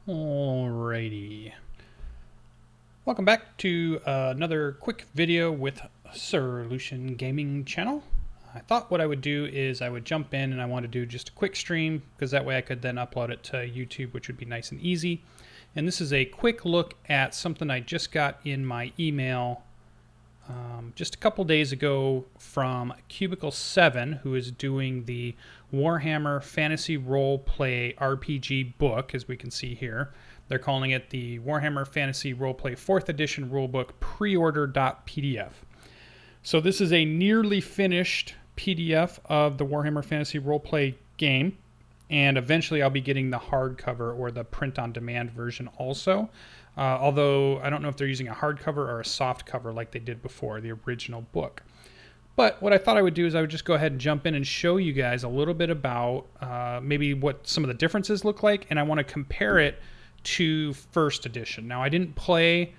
Alrighty. Welcome back to another quick video with Solution Gaming channel. I thought what I would do is I would jump in and I want to do just a quick stream because that way I could then upload it to YouTube, which would be nice and easy. And this is a quick look at something I just got in my email just a couple days ago from Cubicle 7, who is doing the Warhammer Fantasy Roleplay RPG book, as we can see here. They're calling it the Warhammer Fantasy Roleplay 4th Edition Rulebook Preorder.pdf. So this is a nearly finished PDF of the Warhammer Fantasy Roleplay game, and eventually I'll be getting the hardcover or the print-on-demand version also. Although I don't know if they're using a hardcover or a soft cover like they did before, the original book. But what I thought I would do is I would just go ahead and jump in and show you guys a little bit about maybe what some of the differences look like, and I want to compare it to first edition. Now, I didn't play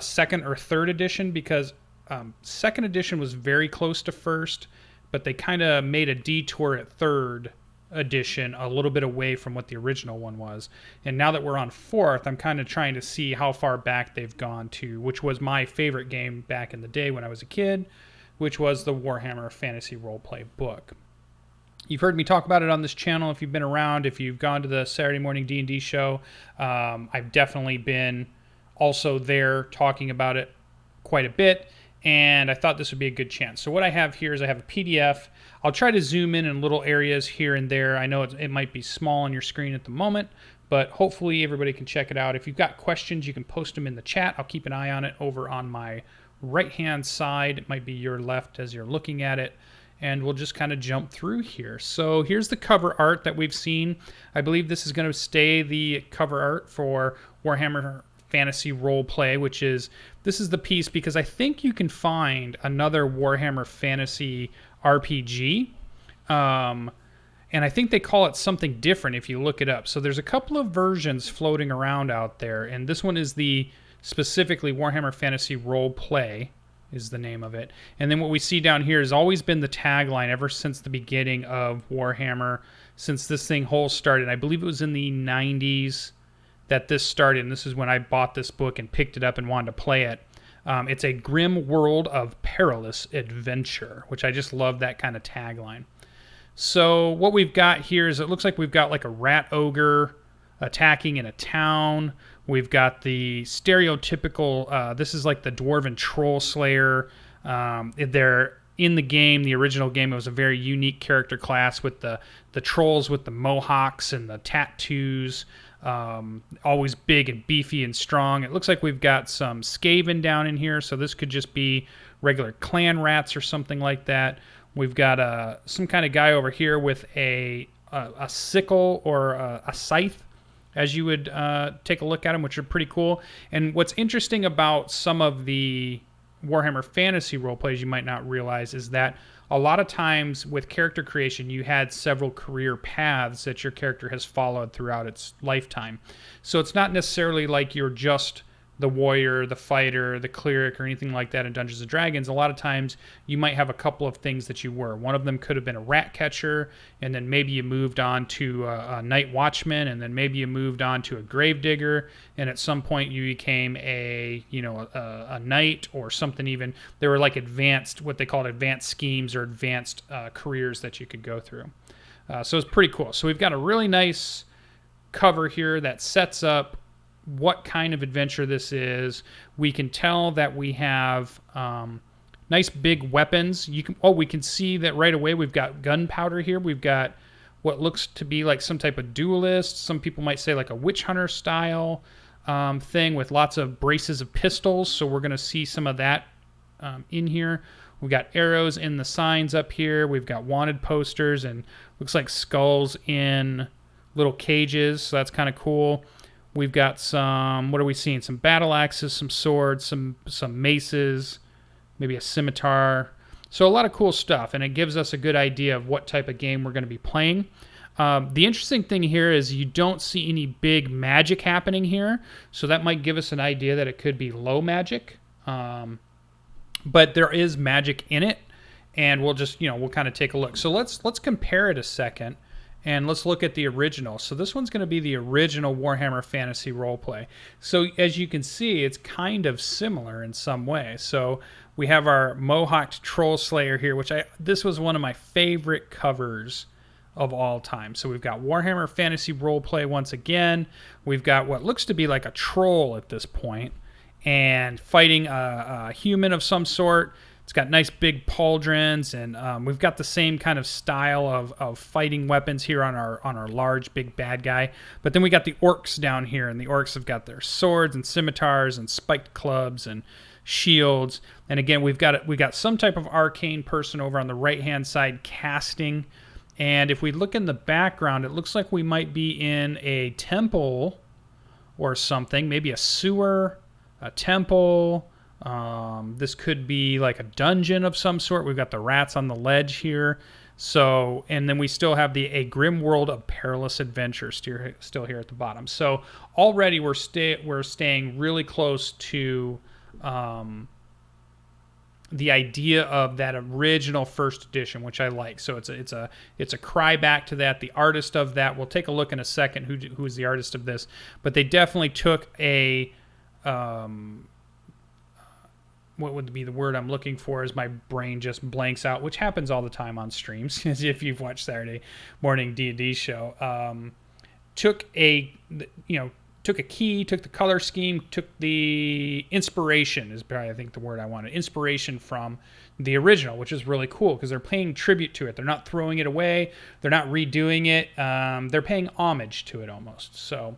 second or third edition because second edition was very close to first, but they kind of made a detour at third edition a little bit away from what the original one was. And now that we're on fourth, I'm kind of trying to see how far back they've gone to, which was my favorite game back in the day when I was a kid, which was the Warhammer Fantasy Roleplay book. You've heard me talk about it on this channel if you've been around, if you've gone to the Saturday morning D&D show. I've definitely been also there talking about it quite a bit, and I thought this would be a good chance. So what I have here is I have a PDF. I'll try to zoom in little areas here and there. I know it might be small on your screen at the moment, but hopefully everybody can check it out. If you've got questions, you can post them in the chat. I'll keep an eye on it over on my right-hand side. It might be your left as you're looking at it, and we'll just kind of jump through here. So here's the cover art that we've seen. I believe this is going to stay the cover art for Warhammer Fantasy Roleplay, which is, this is the piece because I think you can find another Warhammer Fantasy RPG, and I think they call it something different if you look it up. So there's a couple of versions floating around out there, and this one is the specifically Warhammer Fantasy Roleplay is the name of it. And then what we see down here has always been the tagline ever since the beginning of Warhammer, since this thing whole started. I believe it was in the 90s that this started, and this is when I bought this book and picked it up and wanted to play it. It's a grim world of perilous adventure, which I just love that kind of tagline. So what we've got here is it looks like we've got like a rat ogre attacking in a town. We've got the stereotypical, this is like the dwarven troll slayer. They're in the game, the original game, it was a very unique character class with the trolls with the mohawks and the tattoos. Always big and beefy and strong. It looks like we've got some Skaven down in here, so this could just be regular clan rats or something like that. We've got some kind of guy over here with a sickle or a scythe, as you would take a look at them, which are pretty cool. And what's interesting about some of the Warhammer Fantasy roleplays you might not realize is that a lot of times with character creation, you had several career paths that your character has followed throughout its lifetime. So it's not necessarily like you're just the warrior, the fighter, the cleric, or anything like that in Dungeons & Dragons. A lot of times you might have a couple of things that you were. One of them could have been a rat catcher, and then maybe you moved on to a night watchman, and then maybe you moved on to a grave digger, and at some point you became a knight or something even. There were like advanced, what they called advanced schemes or advanced careers that you could go through. So it's pretty cool. So we've got a really nice cover here that sets up what kind of adventure this is. We can tell that we have nice big weapons. We can see that right away. We've got gunpowder here. We've got what looks to be like some type of duelist. Some people might say like a witch hunter style thing with lots of braces of pistols. So we're going to see some of that in here. We've got arrows in the signs up here. We've got wanted posters and looks like skulls in little cages. So that's kind of cool. We've got some, what are we seeing? Some battle axes, some swords, some maces, maybe a scimitar. So a lot of cool stuff, and it gives us a good idea of what type of game we're going to be playing. The interesting thing here is you don't see any big magic happening here, so that might give us an idea that it could be low magic. But there is magic in it, and we'll just, we'll kind of take a look. So let's compare it a second And let's look at the original. So this one's going to be the original Warhammer Fantasy Roleplay. So as you can see, it's kind of similar in some way. So we have our Mohawked Troll Slayer here, which this was one of my favorite covers of all time. So we've got Warhammer Fantasy Roleplay once again. We've got what looks to be like a troll at this point, and fighting a human of some sort. It's got nice big pauldrons, and we've got the same kind of style of fighting weapons here on our large big bad guy. But then we got the orcs down here, and the orcs have got their swords and scimitars and spiked clubs and shields. And again, we got some type of arcane person over on the right hand side casting. And if we look in the background, it looks like we might be in a temple or something, maybe a sewer, a temple. This could be like a dungeon of some sort. We've got the rats on the ledge here. So, and then we still have a grim world of perilous adventure still here at the bottom. So already we're staying really close to the idea of that original first edition, which I like. So it's a cry back to that. The artist of that, we'll take a look in a second who is the artist of this, but they definitely took a what would be the word I'm looking for as my brain just blanks out, which happens all the time on streams, as if you've watched Saturday morning D&D show. Took a key, took the color scheme, took the inspiration is probably, I think, the word I wanted. Inspiration from the original, which is really cool because they're paying tribute to it. They're not throwing it away. They're not redoing it. They're paying homage to it almost. So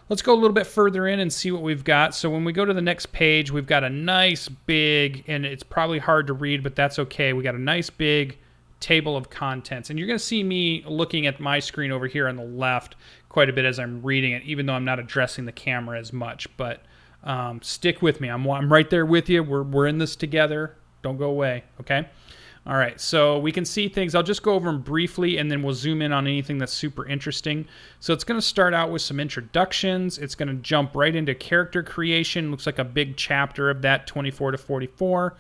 let's go a little bit further in and see what we've got. So when we go to the next page, we've got a nice big, and it's probably hard to read, but that's okay. We got a nice big table of contents. And you're going to see me looking at my screen over here on the left quite a bit as I'm reading it, even though I'm not addressing the camera as much. But stick with me. I'm right there with you. We're in this together. Don't go away, okay? All right, so we can see things. I'll just go over them briefly, and then we'll zoom in on anything that's super interesting. So it's going to start out with some introductions. It's going to jump right into character creation. Looks like a big chapter of that, 24 to 44.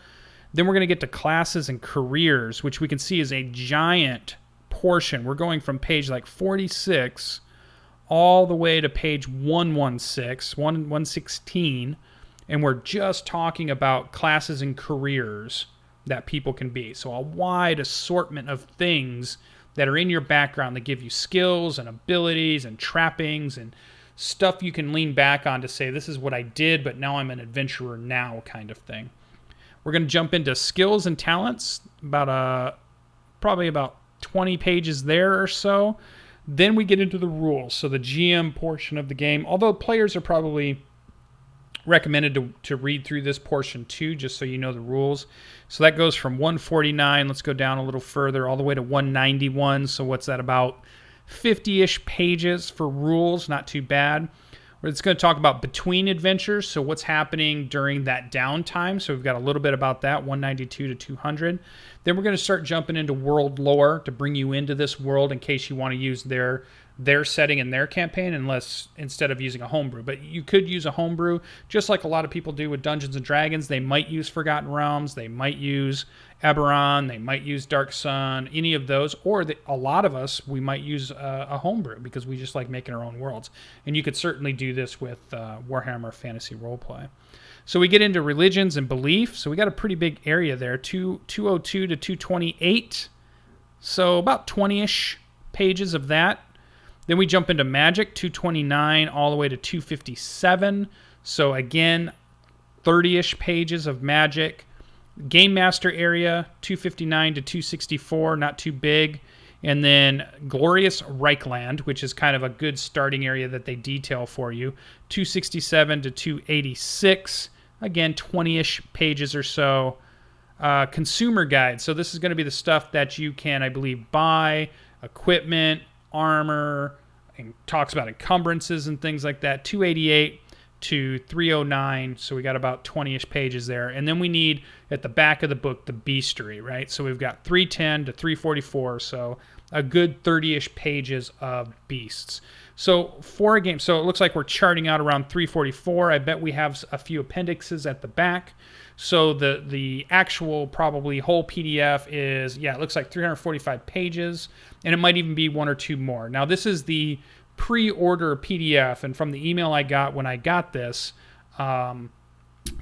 Then we're going to get to classes and careers, which we can see is a giant portion. We're going from page like 46 all the way to page 116, and we're just talking about classes and careers that people can be. So a wide assortment of things that are in your background that give you skills and abilities and trappings and stuff you can lean back on to say, this is what I did, but now I'm an adventurer now kind of thing. We're going to jump into skills and talents, probably about 20 pages there or so. Then we get into the rules, so the GM portion of the game, although players are probably recommended to read through this portion too, just so you know the rules. So that goes from 149, let's go down a little further, all the way to 191. So what's that, about 50-ish pages for rules, not too bad. It's going to talk about between adventures, so what's happening during that downtime. So we've got a little bit about that, 192 to 200. Then we're going to start jumping into world lore to bring you into this world in case you want to use their setting and their campaign, instead of using a homebrew. But you could use a homebrew, just like a lot of people do with Dungeons & Dragons. They might use Forgotten Realms, they might use Eberron, they might use Dark Sun, any of those, or a lot of us, we might use a homebrew because we just like making our own worlds. And you could certainly do this with Warhammer Fantasy Roleplay. So we get into religions and belief. So we got a pretty big area there, 202 to 228. So about 20-ish pages of that. Then we jump into magic, 229 all the way to 257. So again, 30-ish pages of magic. Game Master area, 259 to 264, not too big. And then Glorious Reichland, which is kind of a good starting area that they detail for you, 267 to 286. Again, 20-ish pages or so. Consumer guide. So this is going to be the stuff that you can, I believe, buy, equipment, armor, and talks about encumbrances and things like that. 288 to 309, so we got about 20-ish pages there. And then we need, at the back of the book, the Bestiary, right? So we've got 310 to 344, so a good 30-ish pages of beasts. So for a game, so it looks like we're charting out around 344. I bet we have a few appendixes at the back. So the actual probably whole PDF is, yeah, it looks like 345 pages, and it might even be one or two more. Now this is the pre-order PDF, and from the email I got when I got this,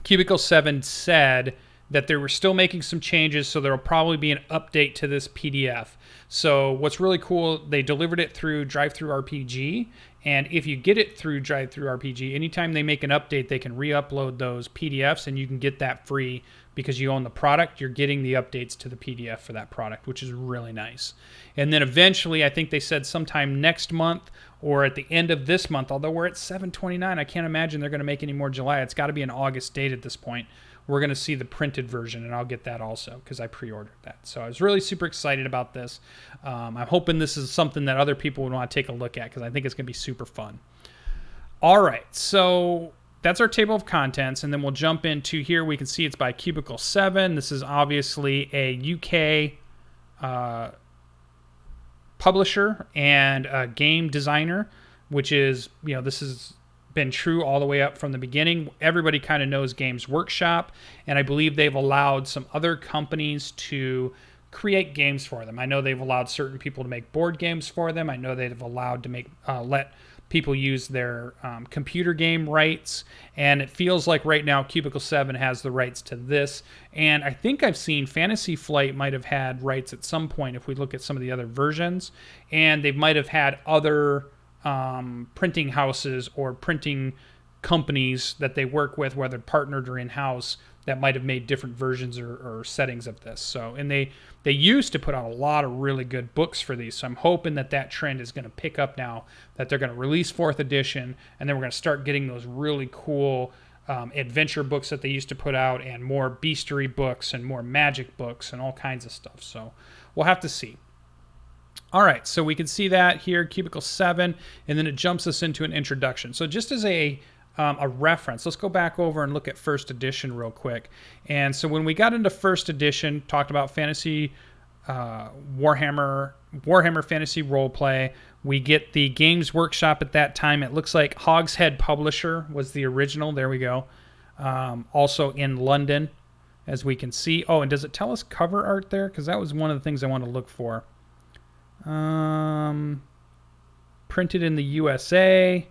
Cubicle 7 said that they were still making some changes, so there will probably be an update to this PDF. So what's really cool, they delivered it through DriveThruRPG, and if you get it through DriveThruRPG, anytime they make an update, they can re-upload those PDFs, and you can get that free because you own the product. You're getting the updates to the PDF for that product, which is really nice. And then eventually, I think they said sometime next month or at the end of this month, although we're at 7/29, I can't imagine they're going to make any more July. It's got to be an August date at this point. We're going to see the printed version, and I'll get that also because I pre-ordered that. So I was really super excited about this. I'm hoping this is something that other people would want to take a look at because I think it's going to be super fun. All right, so that's our table of contents, and then we'll jump into here. We can see it's by Cubicle 7. This is obviously a UK publisher and a game designer, which is, you know, this has been true all the way up from the beginning. Everybody kind of knows Games Workshop, and I believe they've allowed some other companies to create games for them. I know they've allowed certain people to make board games for them. I know they've allowed to make let people use their computer game rights, and it feels like right now Cubicle 7 has the rights to this. And I think I've seen Fantasy Flight might have had rights at some point if we look at some of the other versions, and they might have had other printing houses or printing companies that they work with, whether partnered or in-house, that might have made different versions or settings of this. So, and they used to put out a lot of really good books for these. So I'm hoping that that trend is going to pick up now, that they're going to release 4th edition, and then we're going to start getting those really cool adventure books that they used to put out, and more Bestiary books and more magic books and all kinds of stuff. So we'll have to see. All right, so we can see that here, Cubicle 7, and then it jumps us into an introduction. So just as a reference, let's go back over and look at 1st edition real quick. And so when we got into 1st edition, talked about fantasy Warhammer Fantasy Roleplay, we get the Games Workshop at that time. It looks like Hogshead Publisher was the original. There we go. Also in London, as we can see. Oh, and does it tell us cover art there? Because that was one of the things I want to look for. Printed in the USA.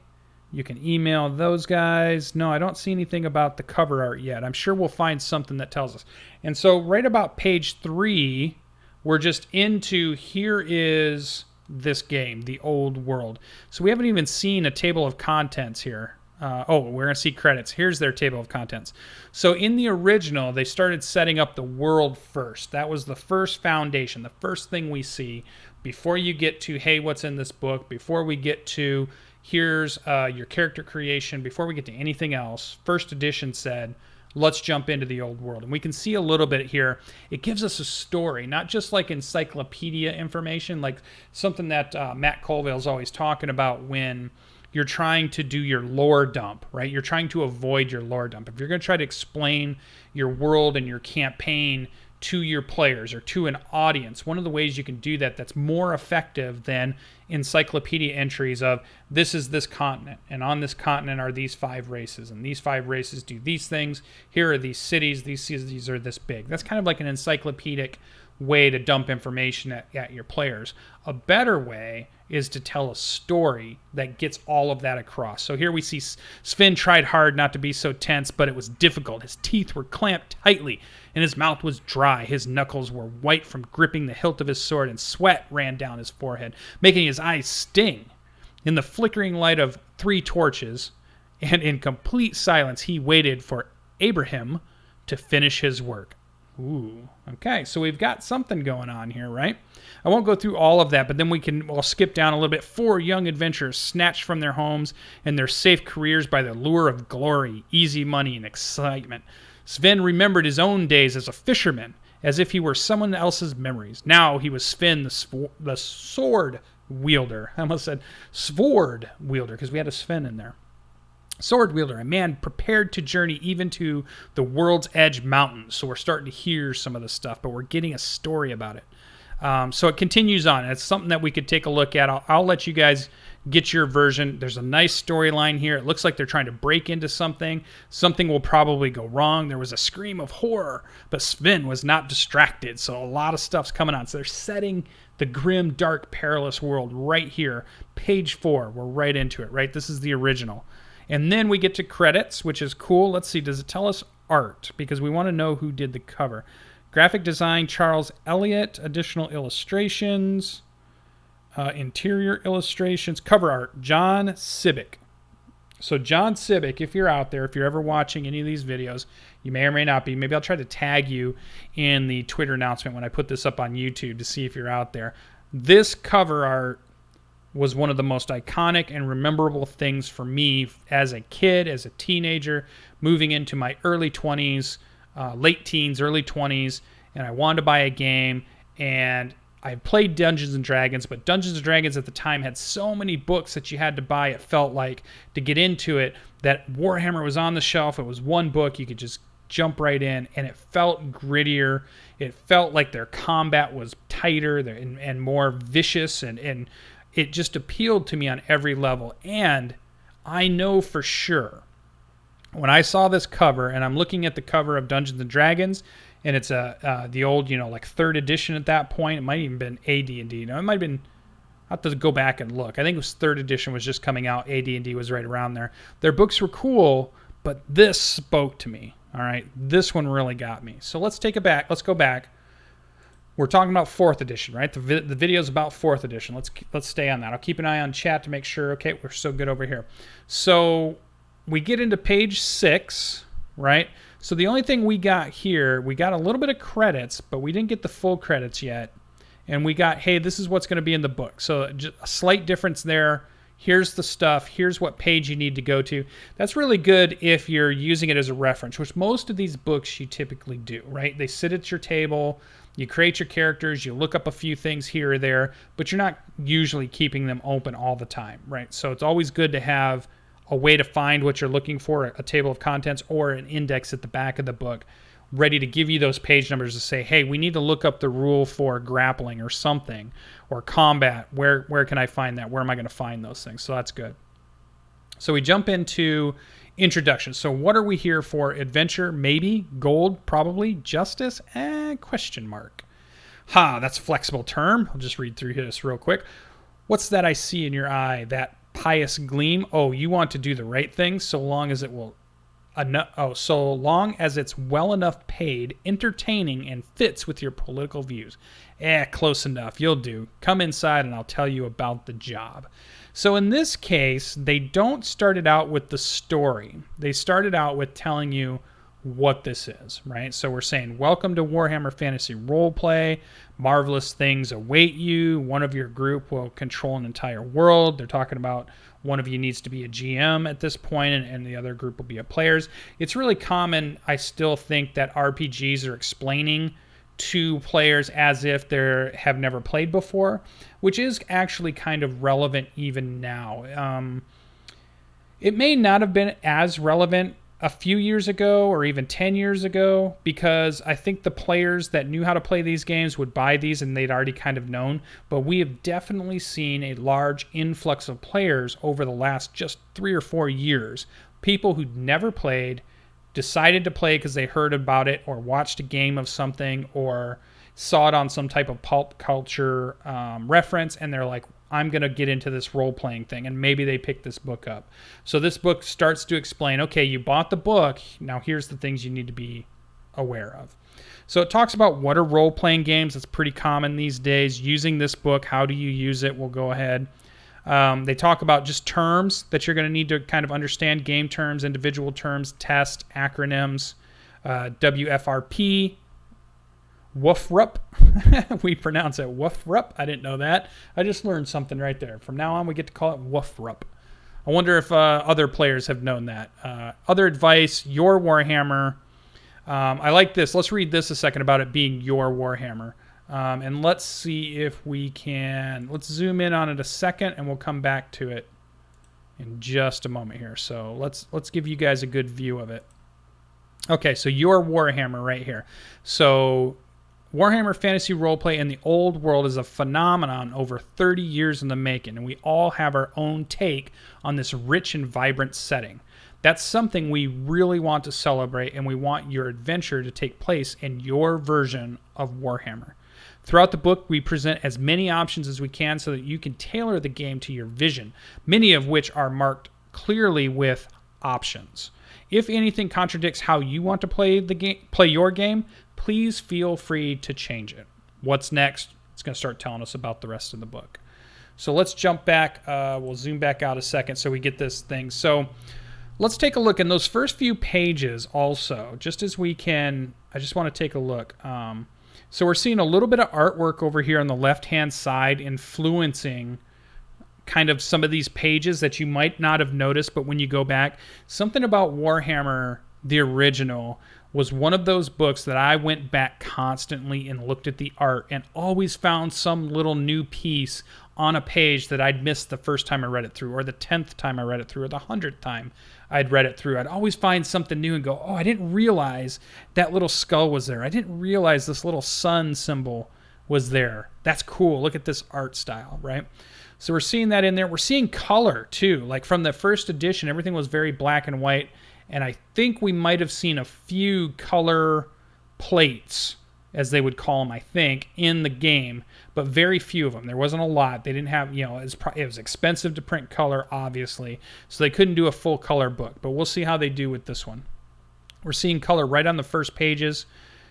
You can email those guys. No, I don't see anything about the cover art yet. I'm sure we'll find something that tells us. And so right about page 3, we're just into, here is this game, The Old World. So we haven't even seen a table of contents here. Oh, we're going to see credits. Here's their table of contents. So in the original, they started setting up the world first. That was the first foundation, the first thing we see before you get to, hey, what's in this book, before we get to, here's your character creation, before we get to anything else. 1st edition said, let's jump into the old world. And we can see a little bit here. It gives us a story, not just like encyclopedia information, like something that Matt Colville's always talking about when you're trying to do your lore dump, right? You're trying to avoid your lore dump. If you're going to try to explain your world and your campaign to your players or to an audience, one of the ways you can do that that's more effective than encyclopedia entries of, this is this continent, and on this continent are these 5 races, and these 5 races do these things, here are these cities are this big. That's kind of like an encyclopedic way to dump information at your players. A better way is to tell a story that gets all of that across. So here we see Sven tried hard not to be so tense, but it was difficult. His teeth were clamped tightly, and his mouth was dry. His knuckles were white from gripping the hilt of his sword, and sweat ran down his forehead, making his eyes sting. In the flickering light of 3 torches, and in complete silence, he waited for Abraham to finish his work. Ooh, okay, so we've got something going on here, right? I won't go through all of that, but then we'll skip down a little bit. 4 young adventurers snatched from their homes and their safe careers by the lure of glory, easy money, and excitement. Sven remembered his own days as a fisherman, as if he were someone else's memories. Now he was Sven, the sword wielder. I almost said sword wielder, because we had a Sven in there. Sword wielder, a man prepared to journey even to the world's edge mountains. So we're starting to hear some of the stuff, but we're getting a story about it. So it continues on. It's something that we could take a look at. I'll let you guys get your version. There's a nice storyline here. It looks like they're trying to break into something. Something will probably go wrong. There was a scream of horror, but Sven was not distracted. So a lot of stuff's coming on. So they're setting the grim, dark, perilous world right here. Page 4. We're right into it, right? This is the original. And then we get to credits, which is cool. Let's see. Does it tell us art? Because we want to know who did the cover. Graphic design, Charles Elliott. Additional illustrations. Interior illustrations. Cover art, John Sibick. So John Sibick, if you're out there, if you're ever watching any of these videos, you may or may not be. Maybe I'll try to tag you in the Twitter announcement when I put this up on YouTube to see if you're out there. This cover art was one of the most iconic and memorable things for me as a kid, as a teenager, moving into my early 20s, late teens, early 20s, and I wanted to buy a game, and I played Dungeons & Dragons, but Dungeons & Dragons at the time had so many books that you had to buy, it felt like, to get into it, that Warhammer was on the shelf. It was one book. You could just jump right in, and it felt grittier. It felt like their combat was tighter and more vicious, and it just appealed to me on every level. And I know for sure, when I saw this cover, and I'm looking at the cover of Dungeons & Dragons, and it's the old, like 3rd edition at that point. It might even been AD&D. No, it might have been, I have to go back and look. I think it was 3rd edition was just coming out. AD&D was right around there. Their books were cool, but this spoke to me. All right, this one really got me. So let's take it back. Let's go back. We're talking about 4th edition, right? The video's about 4th edition. Let's stay on that. I'll keep an eye on chat to make sure. Okay, we're so good over here. So we get into page 6, right? So the only thing we got here, we got a little bit of credits, but we didn't get the full credits yet. And we got, hey, this is what's going to be in the book. So just a slight difference there. Here's the stuff. Here's what page you need to go to. That's really good if you're using it as a reference, which most of these books you typically do, right? They sit at your table. You create your characters. You look up a few things here or there, but you're not usually keeping them open all the time, right? So it's always good to have a way to find what you're looking for, a table of contents or an index at the back of the book, ready to give you those page numbers to say, hey, we need to look up the rule for grappling or something, or combat. Where can I find that? Where am I going to find those things? So that's good. So we jump into introduction. So what are we here for? Adventure, maybe. Gold, probably. Justice, question mark. That's a flexible term. I'll just read through this real quick. What's that I see in your eye? That pious gleam? Oh, you want to do the right thing so long as so long as it's well enough paid, entertaining, and fits with your political views. Close enough. You'll do. Come inside and I'll tell you about the job. So in this case, they don't start it out with the story. They started out with telling you what this is, right? So we're saying, welcome to Warhammer Fantasy Roleplay. Marvelous things await you. One of your group will control an entire world. They're talking about one of you needs to be a GM at this point, and the other group will be a players. It's really common, I still think, that RPGs are explaining to players as if they have never played before, which is actually kind of relevant even now. It may not have been as relevant a few years ago or even 10 years ago, because I think the players that knew how to play these games would buy these and they'd already kind of known. But we have definitely seen a large influx of players over the last just 3 or 4 years. People who'd never played, decided to play because they heard about it or watched a game of something or saw it on some type of pulp culture reference, and they're like, I'm going to get into this role-playing thing, and maybe they pick this book up. So this book starts to explain, okay, you bought the book, now here's the things you need to be aware of. So it talks about what are role-playing games. It's pretty common these days. Using this book, how do you use it? We'll go ahead. They talk about just terms that you're going to need to kind of understand, game terms, individual terms, test, acronyms, WFRP, Woofrup. We pronounce it Woofrup. I didn't know that. I just learned something right there. From now on, we get to call it Woofrup. I wonder if other players have known that. Other advice, your Warhammer. I like this. Let's read this a second about it being your Warhammer. And let's see if we can. Let's zoom in on it a second, and we'll come back to it. in just a moment here. So let's give you guys a good view of it. Okay, so your Warhammer right here. So Warhammer Fantasy Roleplay in the old world is a phenomenon over 30 years in the making, and we all have our own take on this rich and vibrant setting. That's something we really want to celebrate, and we want your adventure to take place in your version of Warhammer. Throughout the book, we present as many options as we can so that you can tailor the game to your vision, many of which are marked clearly with options. If anything contradicts how you want to play your game, please feel free to change it. What's next? It's going to start telling us about the rest of the book. So let's jump back. We'll zoom back out a second so we get this thing. So let's take a look in those first few pages also, just as we can. I just want to take a look. So we're seeing a little bit of artwork over here on the left-hand side influencing kind of some of these pages that you might not have noticed, but when you go back, something about Warhammer, the original, was one of those books that I went back constantly and looked at the art and always found some little new piece on a page that I'd missed the first time I read it through, or the 10th time I read it through, or the 100th time I'd read it through. I'd always find something new and go, oh, I didn't realize that little skull was there. I didn't realize this little sun symbol was there. That's cool. Look at this art style, right? So we're seeing that in there. We're seeing color too. Like from the first edition, everything was very black and white. And I think we might have seen a few color plates, as they would call them, I think, in the game, but very few of them. There wasn't a lot. They didn't have, it was expensive to print color, obviously, so they couldn't do a full color book, but we'll see how they do with this one. We're seeing color right on the first pages,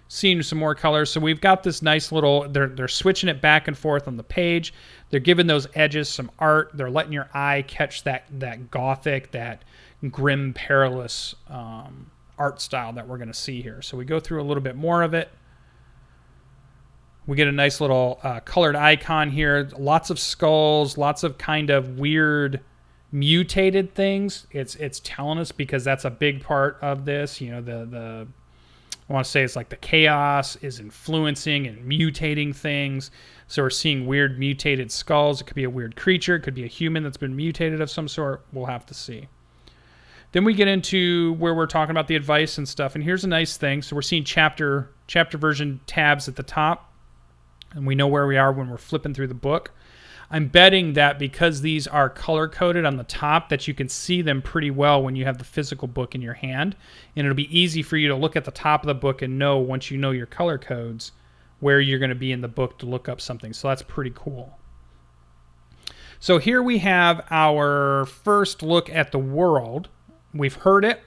seeing some more colors. So we've got this nice little, they're switching it back and forth on the page. They're giving those edges some art. They're letting your eye catch that gothic, that grim, perilous art style that we're going to see here. So we go through a little bit more of it. We get a nice little colored icon here. Lots of skulls, lots of kind of weird mutated things. It's telling us, because that's a big part of this. I want to say it's like the chaos is influencing and mutating things. So we're seeing weird mutated skulls. It could be a weird creature. It could be a human that's been mutated of some sort. We'll have to see. Then we get into where we're talking about the advice and stuff. And here's a nice thing. So we're seeing chapter version tabs at the top. And we know where we are when we're flipping through the book. I'm betting that because these are color-coded on the top, that you can see them pretty well when you have the physical book in your hand. And it'll be easy for you to look at the top of the book and know, once you know your color codes, where you're going to be in the book to look up something. So that's pretty cool. So here we have our first look at the world. We've heard it.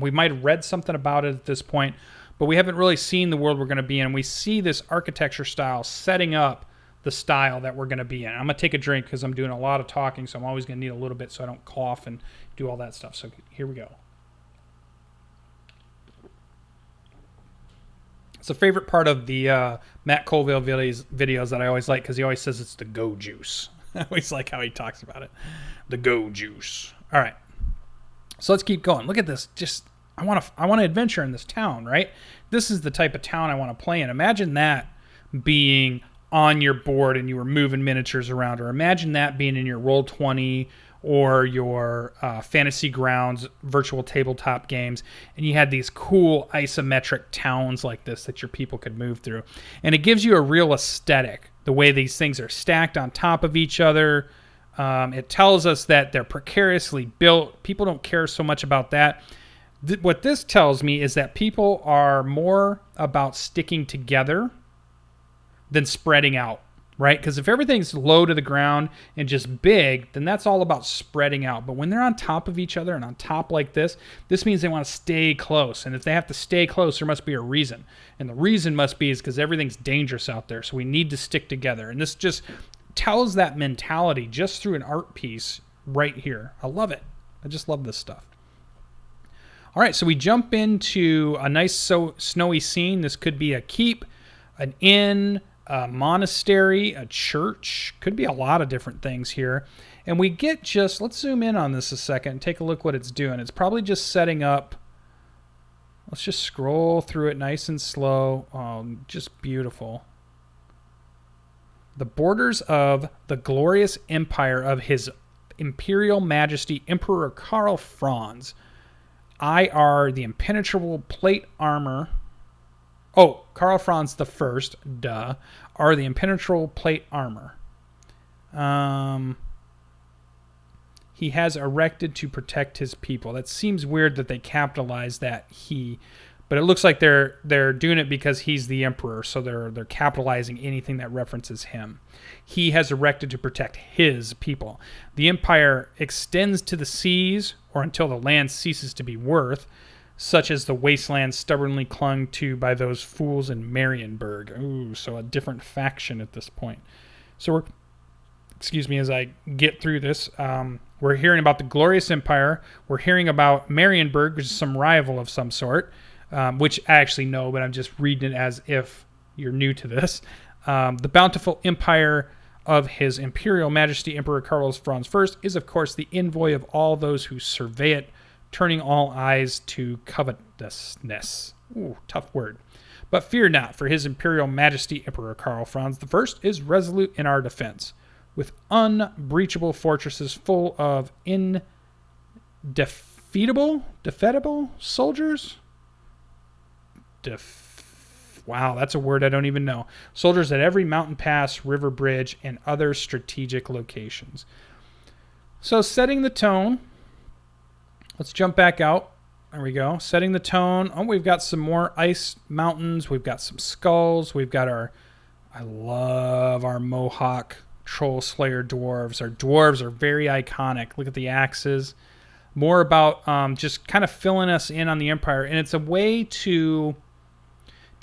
We might have read something about it at this point, but we haven't really seen the world we're going to be in. We see this architecture style setting up the style that we're going to be in. I'm going to take a drink because I'm doing a lot of talking, so I'm always going to need a little bit so I don't cough and do all that stuff. So here we go. It's a favorite part of the Matt Colville videos that I always like, because he always says it's the go juice. I always like how he talks about it. The go juice. All right. So let's keep going. Look at this. I want to adventure in this town, right? This is the type of town I want to play in. Imagine that being on your board and you were moving miniatures around, or imagine that being in your Roll20 or your Fantasy Grounds virtual tabletop games, and you had these cool isometric towns like this that your people could move through. And it gives you a real aesthetic, the way these things are stacked on top of each other. It tells us that they're precariously built. People don't care so much about that. What this tells me is that people are more about sticking together than spreading out, right? Because if everything's low to the ground and just big, then that's all about spreading out. But when they're on top of each other and on top like this means they want to stay close. And if they have to stay close, there must be a reason. And the reason must be is because everything's dangerous out there. So we need to stick together. And this just tells that mentality just through an art piece right here. I love it. I just love this stuff. All right, so we jump into a nice snowy scene. This could be a keep, an inn, a monastery, a church. Could be a lot of different things here. And we get let's zoom in on this a second and take a look what it's doing. It's probably just setting up. Let's just scroll through it nice and slow. Just beautiful. The borders of the glorious empire of his Imperial Majesty Emperor Karl Franz. IR, the impenetrable plate armor. Oh, Karl Franz the First, duh, are the impenetrable plate armor. He has erected to protect his people. That seems weird that they capitalize that he, but it looks like they're doing it because he's the emperor, so they're capitalizing anything that references him. He has erected to protect his people. The empire extends to the seas or until the land ceases to be worth, such as the wasteland stubbornly clung to by those fools in Marienburg. Ooh, so a different faction at this point. So excuse me, as I get through this, we're hearing about the glorious empire. We're hearing about Marienburg, which is some rival of some sort, which I actually know, but I'm just reading it as if you're new to this. The bountiful empire of His Imperial Majesty Emperor Karl Franz I is, of course, the envoy of all those who survey it, turning all eyes to covetousness. Ooh, tough word. But fear not, for His Imperial Majesty Emperor Karl Franz I is resolute in our defense, with unbreachable fortresses full of defeatable soldiers. Wow, that's a word I don't even know. Soldiers at every mountain pass, river bridge, and other strategic locations. So setting the tone. Let's jump back out. There we go. Setting the tone. Oh, we've got some more ice mountains. We've got some skulls. We've got I love our Mohawk Troll Slayer dwarves. Our dwarves are very iconic. Look at the axes. More about just kind of filling us in on the Empire. And it's a way to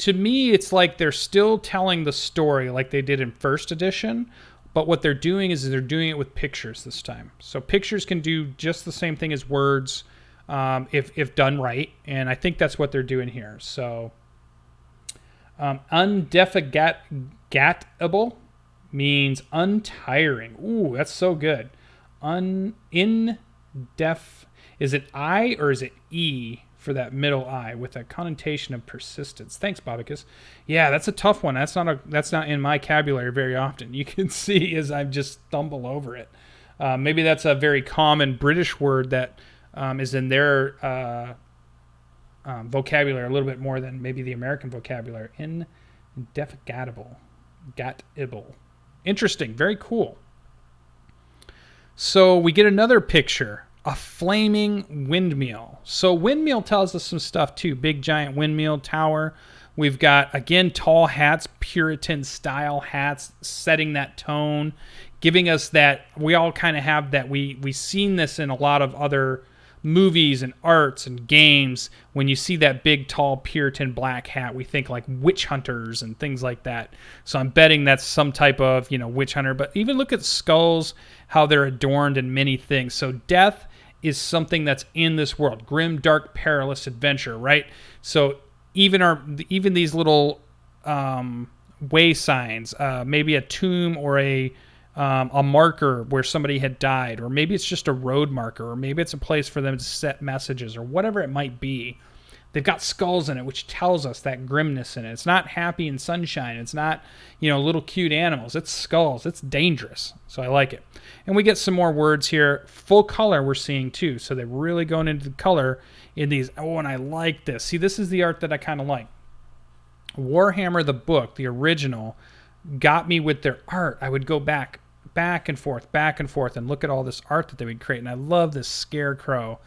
me, it's like they're still telling the story like they did in first edition. But what they're doing is they're doing it with pictures this time. So pictures can do just the same thing as words if done right. And I think that's what they're doing here. So undefatigable means untiring. Ooh, that's so good. Is it I or is it E for that middle I with a connotation of persistence? Thanks, Bobicus. Yeah, that's a tough one. That's not in my vocabulary very often. You can see as I just stumble over it. Maybe that's a very common British word that is in their vocabulary a little bit more than maybe the American vocabulary. Indefatigable. Gatable. Interesting. Very cool. So we get another picture. A flaming windmill. So windmill tells us some stuff too. Big giant windmill tower. We've got, again, tall hats, Puritan style hats, setting that tone, giving us that, we all kind of have that. We've seen this in a lot of other movies and arts and games. When you see that big, tall Puritan black hat, we think like witch hunters and things like that. So I'm betting that's some type of, witch hunter. But even look at skulls, how they're adorned in many things. So death is something that's in this world. Grim, dark, perilous adventure, right? So even these little way signs, maybe a tomb or a marker where somebody had died, or maybe it's just a road marker, or maybe it's a place for them to set messages, or whatever it might be. They've got skulls in it, which tells us that grimness in it. It's not happy and sunshine. It's not, little cute animals. It's skulls. It's dangerous. So I like it. And we get some more words here. Full color we're seeing too. So they're really going into the color in these. Oh, and I like this. See, this is the art that I kind of like. Warhammer, the book, the original, got me with their art. I would go back and forth, and look at all this art that they would create. And I love this scarecrow.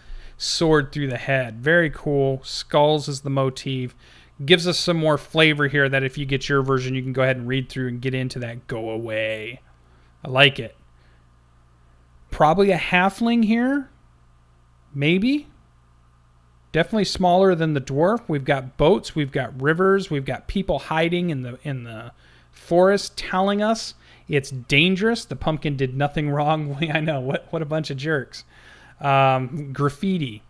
Sword through the head. Very cool. Skulls is the motif. Gives us some more flavor here that if you get your version, you can go ahead and read through and get into that. Go away. I like it. Probably a halfling here. Maybe. Definitely smaller than the dwarf. We've got boats. We've got rivers. We've got people hiding in the forest telling us it's dangerous. The pumpkin did nothing wrong. I know. What a bunch of jerks. Graffiti.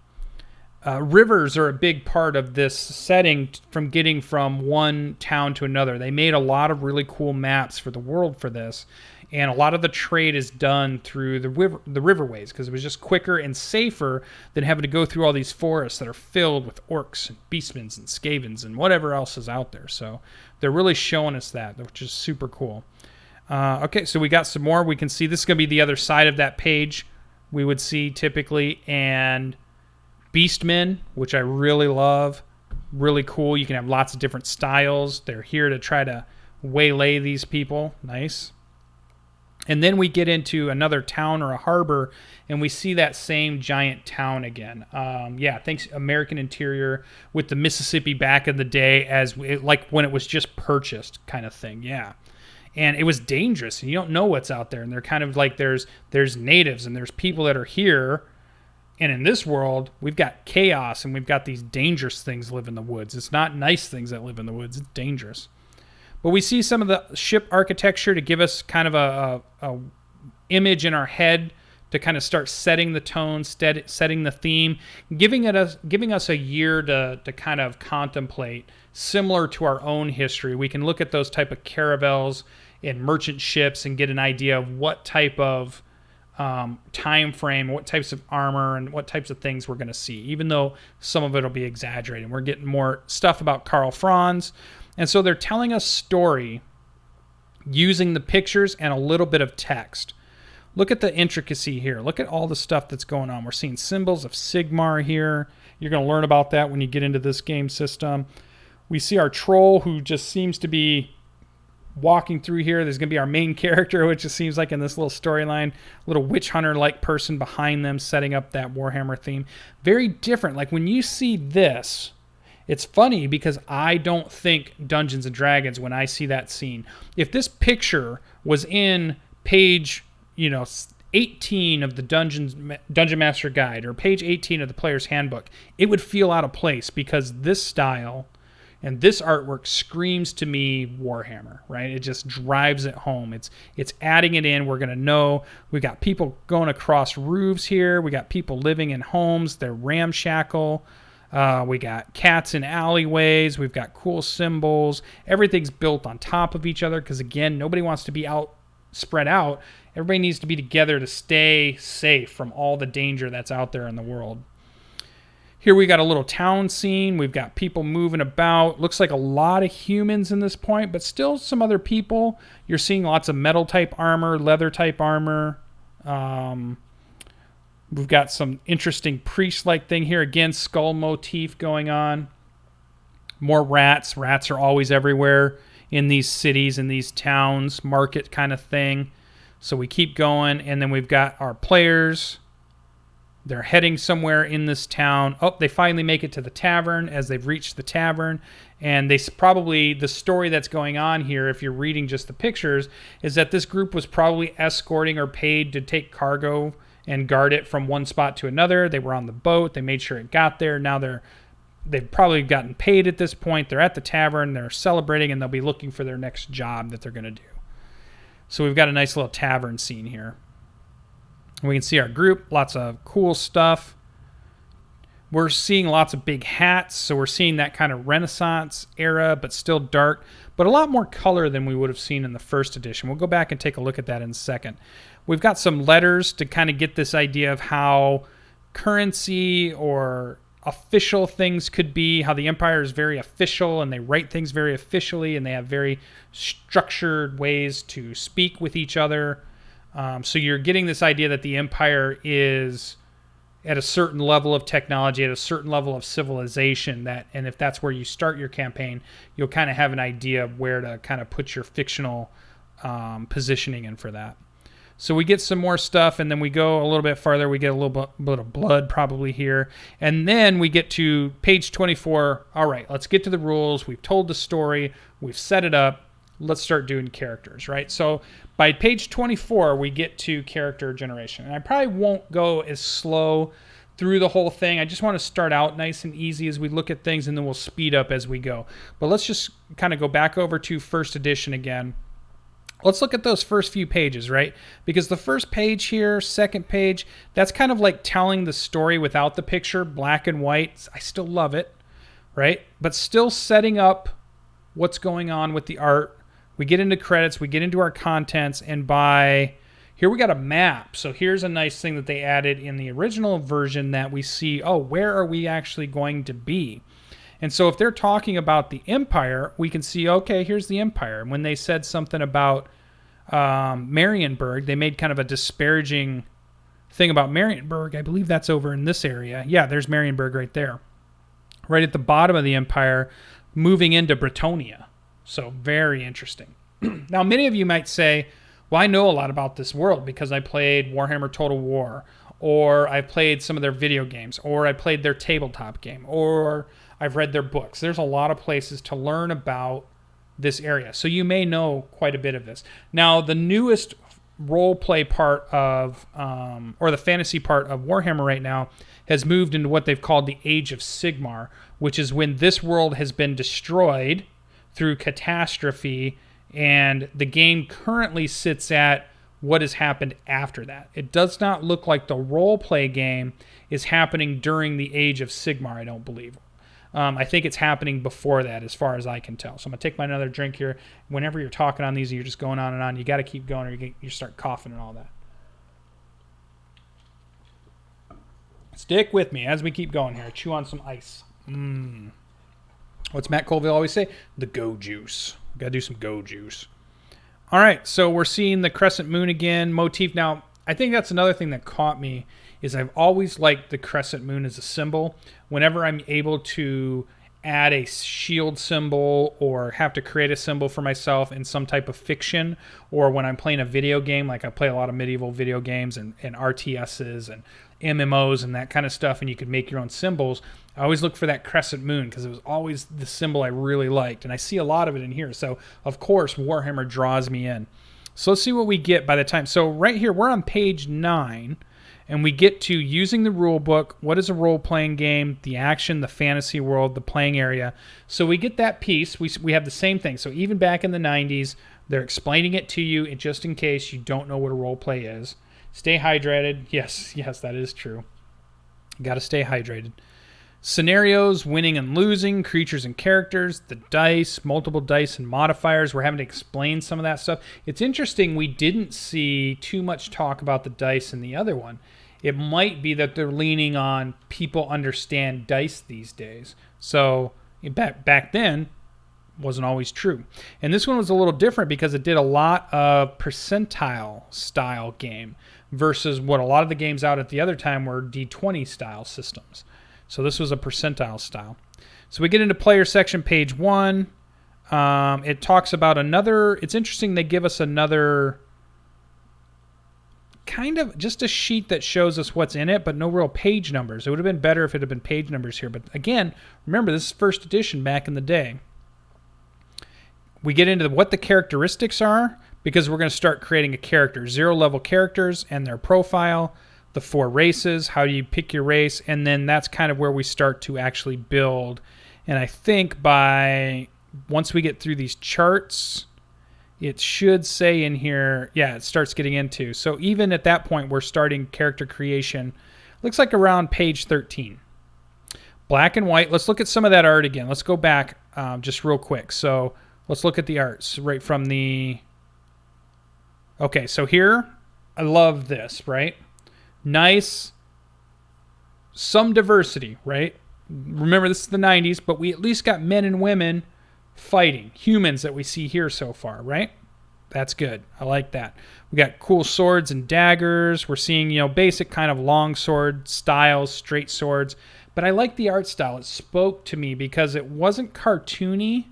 Rivers are a big part of this setting from getting from one town to another. They made a lot of really cool maps for the world for this, and a lot of the trade is done through the riverways because it was just quicker and safer than having to go through all these forests that are filled with orcs and beastmans and skavens and whatever else is out there. So they're really showing us that, which is super cool. Okay, so we got some more. We can see this is going to be the other side of that page. we would see typically, and beastmen, which I really love. Really cool. You can have lots of different styles. They're here to try to waylay these people. Nice. And then we get into another town or a harbor, and we see that same giant town again. Thanks American interior with the Mississippi back in the day, like when it was just purchased, kind of thing. Yeah, and it was dangerous, and you don't know what's out there. And they're kind of like there's natives and there's people that are here, and in this world we've got chaos and we've got these dangerous things live in the woods. It's not nice things that live in the woods. It's dangerous. But we see some of the ship architecture to give us kind of a image in our head to kind of start setting the tone, setting the theme, giving us a year to kind of contemplate, similar to our own history. We can look at those type of caravels and merchant ships and get an idea of what type of time frame, what types of armor, and what types of things we're going to see, even though some of it will be exaggerated. We're getting more stuff about Karl Franz. And so they're telling us story using the pictures and a little bit of text. Look at the intricacy here. Look at all the stuff that's going on. We're seeing symbols of Sigmar here. You're going to learn about that when you get into this game system. We see our troll, who just seems to be walking through here. There's going to be our main character, which just seems like in this little storyline, little witch hunter-like person behind them setting up that Warhammer theme. Very different. Like when you see this, it's funny because I don't think Dungeons and Dragons when I see that scene. If this picture was in page, 18 of the Dungeon Master Guide or page 18 of the Player's Handbook, it would feel out of place because this style and this artwork screams to me Warhammer, right? It just drives it home. It's adding it in. We're going to know we got people going across roofs here. We got people living in homes. They're ramshackle. We got cats in alleyways. We've got cool symbols. Everything's built on top of each other because, again, nobody wants to be spread out. Everybody needs to be together to stay safe from all the danger that's out there in the world. Here we got a little town scene. We've got people moving about. Looks like a lot of humans in this point, but still some other people. You're seeing lots of metal-type armor, leather-type armor. We've got some interesting priest-like thing here. Again, skull motif going on. More rats. Rats are always everywhere in these cities, in these towns, market kind of thing. So we keep going, and then we've got our players. They're heading somewhere in this town. Oh, they finally make it to the tavern as they've reached the tavern. And the story that's going on here, if you're reading just the pictures, is that this group was probably escorting or paid to take cargo and guard it from one spot to another. They were on the boat. They made sure it got there. Now they've probably gotten paid at this point. They're at the tavern. They're celebrating, and they'll be looking for their next job that they're going to do. So we've got a nice little tavern scene here. We can see our group. Lots of cool stuff. We're seeing lots of big hats. So we're seeing that kind of Renaissance era, but still dark. But a lot more color than we would have seen in the first edition. We'll go back and take a look at that in a second. We've got some letters to kind of get this idea of how currency or official things could be, how the Empire is very official and they write things very officially and they have very structured ways to speak with each other. So you're getting this idea that the Empire is at a certain level of technology, at a certain level of civilization, and if that's where you start your campaign, you'll kind of have an idea of where to kind of put your fictional positioning in for that. So we get some more stuff, and then we go a little bit farther. We get a little bit of blood probably here. And then we get to page 24. All right, let's get to the rules. We've told the story. We've set it up. Let's start doing characters, right? So by page 24, we get to character generation. And I probably won't go as slow through the whole thing. I just want to start out nice and easy as we look at things, and then we'll speed up as we go. But let's just kind of go back over to first edition again. Let's look at those first few pages, right? Because the first page here, second page, that's kind of like telling the story without the picture, black and white. I still love it, right? But still setting up what's going on with the art. We get into credits, we get into our contents, and here we got a map. So here's a nice thing that they added in the original version that we see, where are we actually going to be? And so if they're talking about the Empire, we can see, okay, here's the Empire. And when they said something about Marienburg, they made kind of a disparaging thing about Marienburg. I believe that's over in this area. Yeah, there's Marienburg right there. Right at the bottom of the empire, moving into Bretonia. So very interesting. Now, many of you might say, well, I know a lot about this world because I played Warhammer Total War, or I played some of their video games, or I played their tabletop game, or I've read their books. There's a lot of places to learn about this area. So you may know quite a bit of this. Now, the newest role play part of, or the fantasy part of Warhammer right now has moved into what they've called the Age of Sigmar, which is when this world has been destroyed through catastrophe, and the game currently sits at what has happened after that. It does not look like the role play game is happening during the Age of Sigmar, I don't believe. I think it's happening before that, as far as I can tell. So I'm going to take my another drink here. Whenever you're talking on these and you're just going on and on, you got to keep going or you start coughing and all that. Stick with me as we keep going here. Chew on some ice. What's Matt Colville always say? The go juice. Got to do some go juice. All right, so we're seeing the crescent moon again motif. Now, I think that's another thing that caught me is I've always liked the crescent moon as a symbol. Whenever I'm able to add a shield symbol or have to create a symbol for myself in some type of fiction, or when I'm playing a video game, like I play a lot of medieval video games and RTSs and MMOs and that kind of stuff, and you could make your own symbols, I always look for that crescent moon because it was always the symbol I really liked, and I see a lot of it in here. So, of course, Warhammer draws me in. So let's see what we get by the time. So right here, we're on page 9, and we get to using the rule book. What is a role-playing game? The action, the fantasy world, the playing area. So we get that piece. We have the same thing. So even back in the 90s, they're explaining it to you just in case you don't know what a role-play is. Stay hydrated. Yes, that is true. Got to stay hydrated. Scenarios, winning and losing, creatures and characters, the dice, multiple dice and modifiers. We're having to explain some of that stuff. It's interesting we didn't see too much talk about the dice in the other one. It might be that they're leaning on people understand dice these days. So back then, wasn't always true. And this one was a little different because it did a lot of percentile style game versus what a lot of the games out at the other time were D20 style systems. So this was a percentile style. So we get into player section, page 1. It talks about another, it's interesting they give us another kind of just a sheet that shows us what's in it, but no real page numbers. It would have been better if it had been page numbers here. But again, remember, this is first edition back in the day. We get into what the characteristics are because we're going to start creating a character. 0 level characters and their profile, the 4 races, how do you pick your race, and then that's kind of where we start to actually build. And I think once we get through these charts, it should say in here, yeah, it starts getting into. So even at that point, we're starting character creation. Looks like around page 13. Black and white. Let's look at some of that art again. Let's go back just real quick. So let's look at the arts right from the... Okay, so here, I love this, right? Nice, some diversity, right? Remember, this is the 90s, but we at least got men and women fighting, humans that we see here so far, right? That's good. I like that. We got cool swords and daggers. We're seeing, basic kind of long sword styles, straight swords. But I like the art style. It spoke to me because it wasn't cartoony.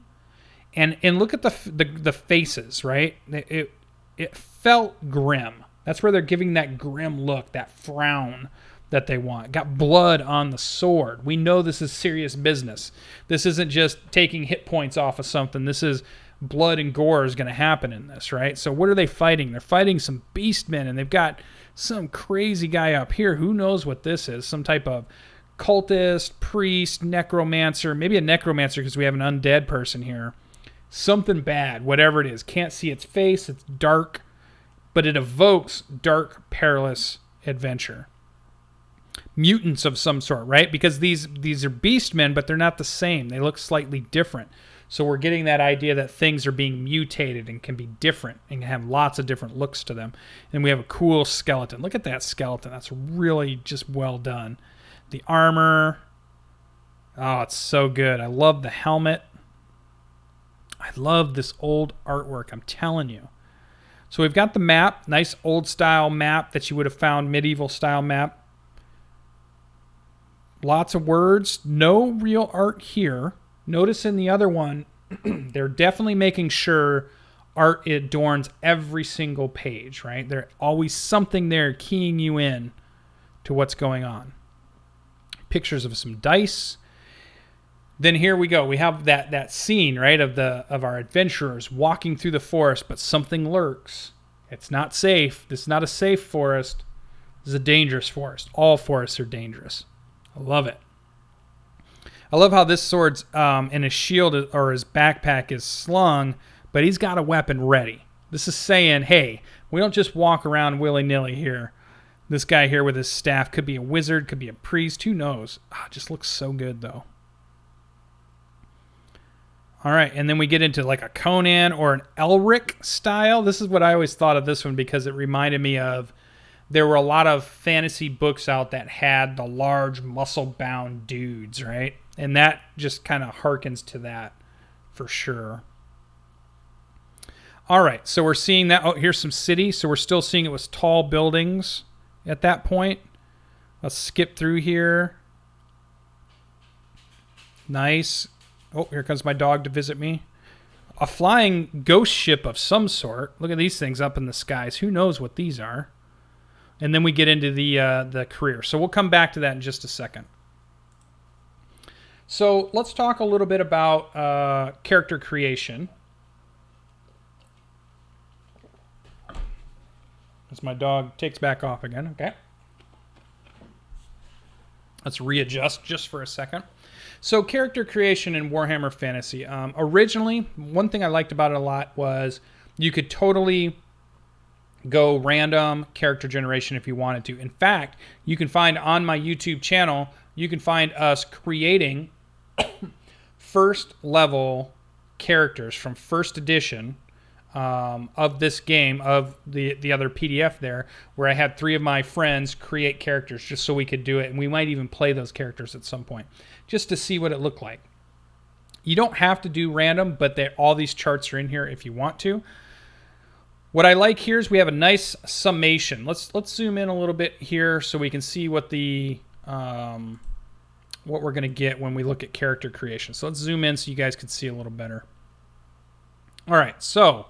And look at the faces, right? It felt grim. That's where they're giving that grim look, that frown that they want. Got blood on the sword. We know this is serious business. This isn't just taking hit points off of something. This is blood and gore is going to happen in this, right? So what are they fighting? They're fighting some beastmen, and they've got some crazy guy up here. Who knows what this is? Some type of cultist, priest, necromancer. Maybe a necromancer because we have an undead person here. Something bad, whatever it is. Can't see its face. It's dark. But it evokes dark, perilous adventure. Mutants of some sort, right? Because these are beastmen, but they're not the same. They look slightly different. So we're getting that idea that things are being mutated and can be different and can have lots of different looks to them. And we have a cool skeleton. Look at that skeleton. That's really just well done. The armor. Oh, it's so good. I love the helmet. I love this old artwork. I'm telling you. So we've got the map, nice old style map that you would have found, medieval style map. Lots of words, no real art here. Notice in the other one, they're definitely making sure art adorns every single page, right? There's always something there keying you in to what's going on. Pictures of some dice. Then here we go. We have that scene, right, of our adventurers walking through the forest, but something lurks. It's not safe. This is not a safe forest. This is a dangerous forest. All forests are dangerous. I love it. I love how this sword's in his shield or his backpack is slung, but he's got a weapon ready. This is saying, hey, we don't just walk around willy-nilly here. This guy here with his staff could be a wizard, could be a priest, who knows? It just looks so good, though. All right, and then we get into like a Conan or an Elric style. This is what I always thought of this one because it reminded me of, there were a lot of fantasy books out that had the large muscle-bound dudes, right? And that just kind of harkens to that for sure. All right, so we're seeing that. Oh, here's some city. So we're still seeing it was tall buildings at that point. Let's skip through here. Nice. Oh, here comes my dog to visit me. A flying ghost ship of some sort. Look at these things up in the skies. Who knows what these are? And then we get into the career. So we'll come back to that in just a second. So let's talk a little bit about character creation. As my dog takes back off again. Okay. Let's readjust just for a second. So character creation in Warhammer Fantasy. Originally, one thing I liked about it a lot was you could totally go random character generation if you wanted to. In fact, you can find on my YouTube channel, you can find us creating first level characters from first edition of this game, of the other PDF there, where I had 3 of my friends create characters just so we could do it. And we might even play those characters at some point just to see what it looked like. You don't have to do random, but all these charts are in here if you want to. What I like here is we have a nice summation. Let's zoom in a little bit here so we can see what the what we're going to get when we look at character creation. So let's zoom in so you guys can see a little better. All right, so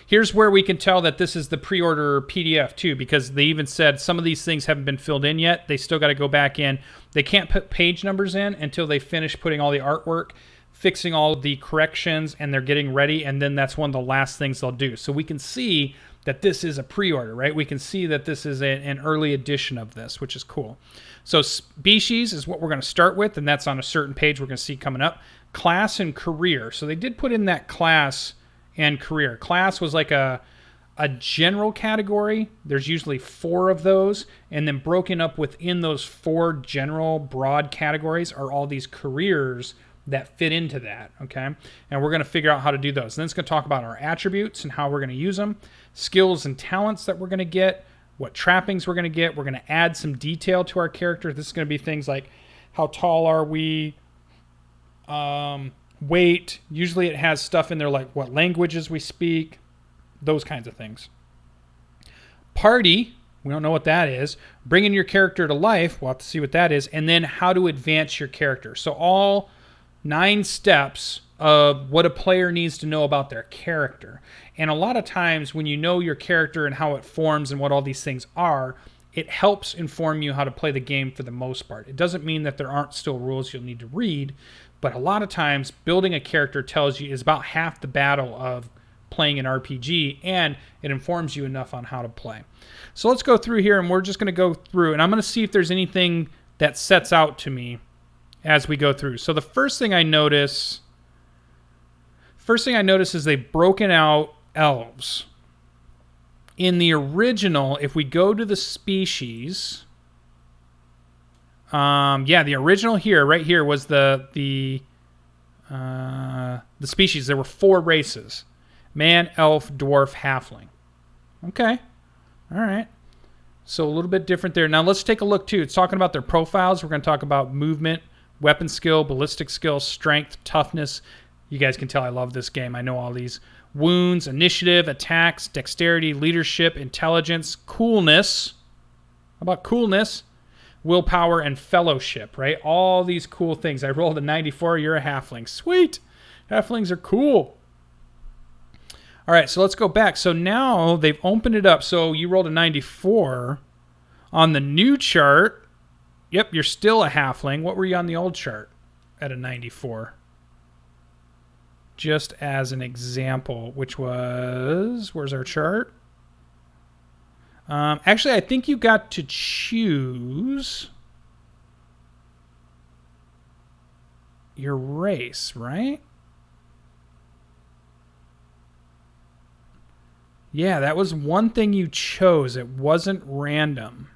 here's where we can tell that this is the pre-order PDF too, because they even said some of these things haven't been filled in yet. They still got to go back in. They can't put page numbers in until they finish putting all the artwork, fixing all of the corrections, and they're getting ready, and then that's one of the last things they'll do. So we can see that this is a pre-order, right? We can see that this is an early edition of this, which is cool. So species is what we're going to start with, and that's on a certain page we're going to see coming up. Class and career. So they did put in that class and career. Class was like a general category. There's usually 4 of those, and then broken up within those 4 general broad categories are all these careers that fit into that, okay? And we're going to figure out how to do those. And then it's going to talk about our attributes and how we're going to use them, skills and talents that we're going to get, what trappings we're going to get. We're going to add some detail to our character. This is going to be things like how tall are we, weight. Usually it has stuff in there like what languages we speak, those kinds of things. Party, we don't know what that is. Bringing your character to life, we'll have to see what that is. And then how to advance your character. So all 9 steps of what a player needs to know about their character. And a lot of times when you know your character and how it forms and what all these things are, it helps inform you how to play the game for the most part. It doesn't mean that there aren't still rules you'll need to read, but a lot of times building a character tells you is about half the battle of playing an RPG, and it informs you enough on how to play. So let's go through here, and we're just going to go through, and I'm going to see if there's anything that sets out to me as we go through. So the first thing I notice is they've broken out elves. In the original, if we go to the species, the original here, right here, was the species. There were 4 races: man, elf, dwarf, halfling. Okay, all right. So a little bit different there. Now let's take a look too. It's talking about their profiles. We're going to talk about movement, weapon skill, ballistic skill, strength, toughness, You guys can tell I love this game. I know all these wounds, initiative, attacks, dexterity, leadership, intelligence, coolness. How about coolness? Willpower and fellowship, right? All these cool things. I rolled a 94. You're a halfling. Sweet. Halflings are cool. All right, so let's go back. So now they've opened it up. So you rolled a 94. On the new chart, yep, you're still a halfling. What were you on the old chart at a 94? Just as an example, which was, where's our chart? Actually, I think you got to choose your race, right? Yeah, that was one thing you chose. It wasn't random.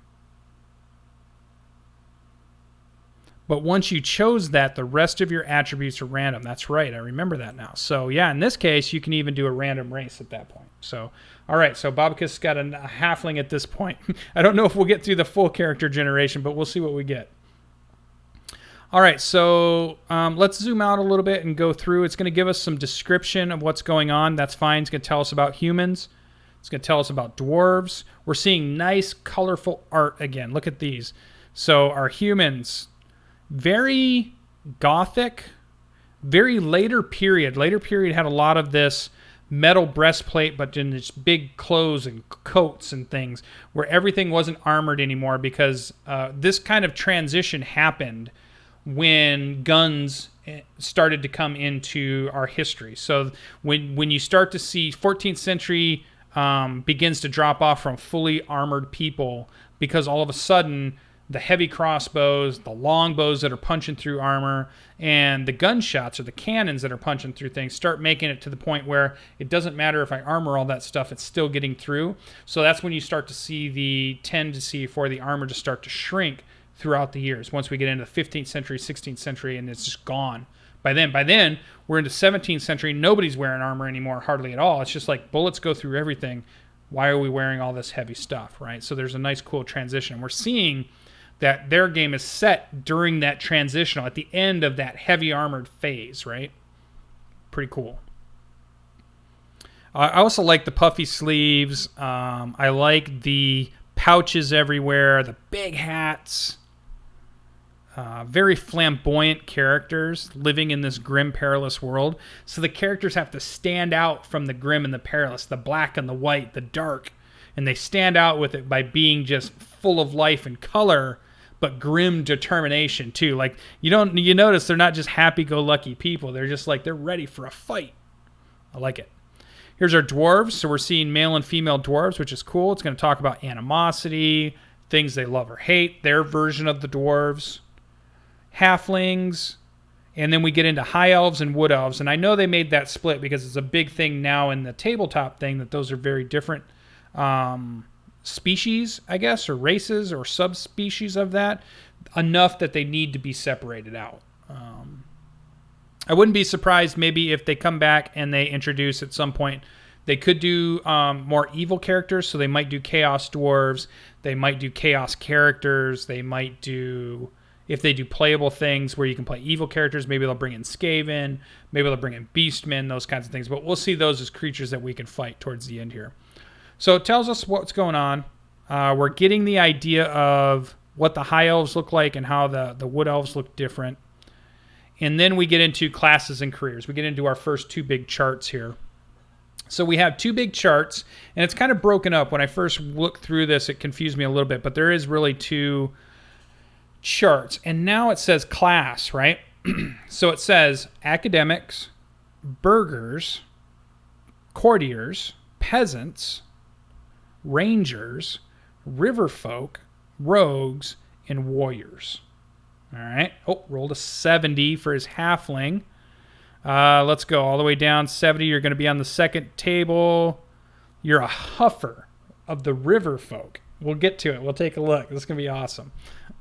But once you chose that, the rest of your attributes are random. That's right. I remember that now. So, yeah, in this case, you can even do a random race at that point. So, all right. So, Bobicus got a halfling at this point. I don't know if we'll get through the full character generation, but we'll see what we get. All right. So, let's zoom out a little bit and go through. It's going to give us some description of what's going on. That's fine. It's going to tell us about humans. It's going to tell us about dwarves. We're seeing nice, colorful art again. Look at these. So, our humans... very gothic, very later period. Later period had a lot of this metal breastplate, but in its big clothes and coats and things, where everything wasn't armored anymore because this kind of transition happened when guns started to come into our history. So when you start to see 14th century begins to drop off from fully armored people, because all of a sudden the heavy crossbows, the long bows that are punching through armor, and the gunshots or the cannons that are punching through things start making it to the point where it doesn't matter if I armor all that stuff, it's still getting through. So that's when you start to see the tendency for the armor to start to shrink throughout the years. Once we get into the 15th century, 16th century, and it's just gone. By then, we're into 17th century. Nobody's wearing armor anymore, hardly at all. It's just like bullets go through everything. Why are we wearing all this heavy stuff, right? So there's a nice, cool transition. We're seeing that their game is set during that transitional, at the end of that heavy armored phase, right? Pretty cool. I also like the puffy sleeves. I like the pouches everywhere, the big hats. Very flamboyant characters living in this grim, perilous world. So the characters have to stand out from the grim and the perilous, the black and the white, the dark. And they stand out with it by being just full of life and color, but grim determination too. Like you notice they're not just happy-go-lucky people. They're just like they're ready for a fight. I like it. Here's our dwarves. So we're seeing male and female dwarves, which is cool. It's going to talk about animosity, things they love or hate, their version of the dwarves, halflings, and then we get into high elves and wood elves. And I know they made that split because it's a big thing now in the tabletop thing that those are very different species, I guess, or races or subspecies of that, enough that they need to be separated out. I wouldn't be surprised maybe if they come back and they introduce at some point, they could do more evil characters, so they might do chaos dwarves, they might do chaos characters, they might do, if they do playable things where you can play evil characters, maybe they'll bring in Skaven, maybe they'll bring in Beastmen, those kinds of things, but we'll see those as creatures that we can fight towards the end here. So it tells us what's going on. We're getting the idea of what the high elves look like and how the wood elves look different. And then we get into classes and careers. We get into our first two big charts here. So we have two big charts, and it's kind of broken up. When I first looked through this, it confused me a little bit, but there is really two charts. And now it says class, right? So it says academics, burghers, courtiers, peasants, rangers, riverfolk, rogues, and warriors. All right. Oh, rolled a 70 for his halfling. Let's go all the way down. 70, you're going to be on the second table. You're a huffer of the riverfolk. We'll get to it. We'll take a look. This is going to be awesome.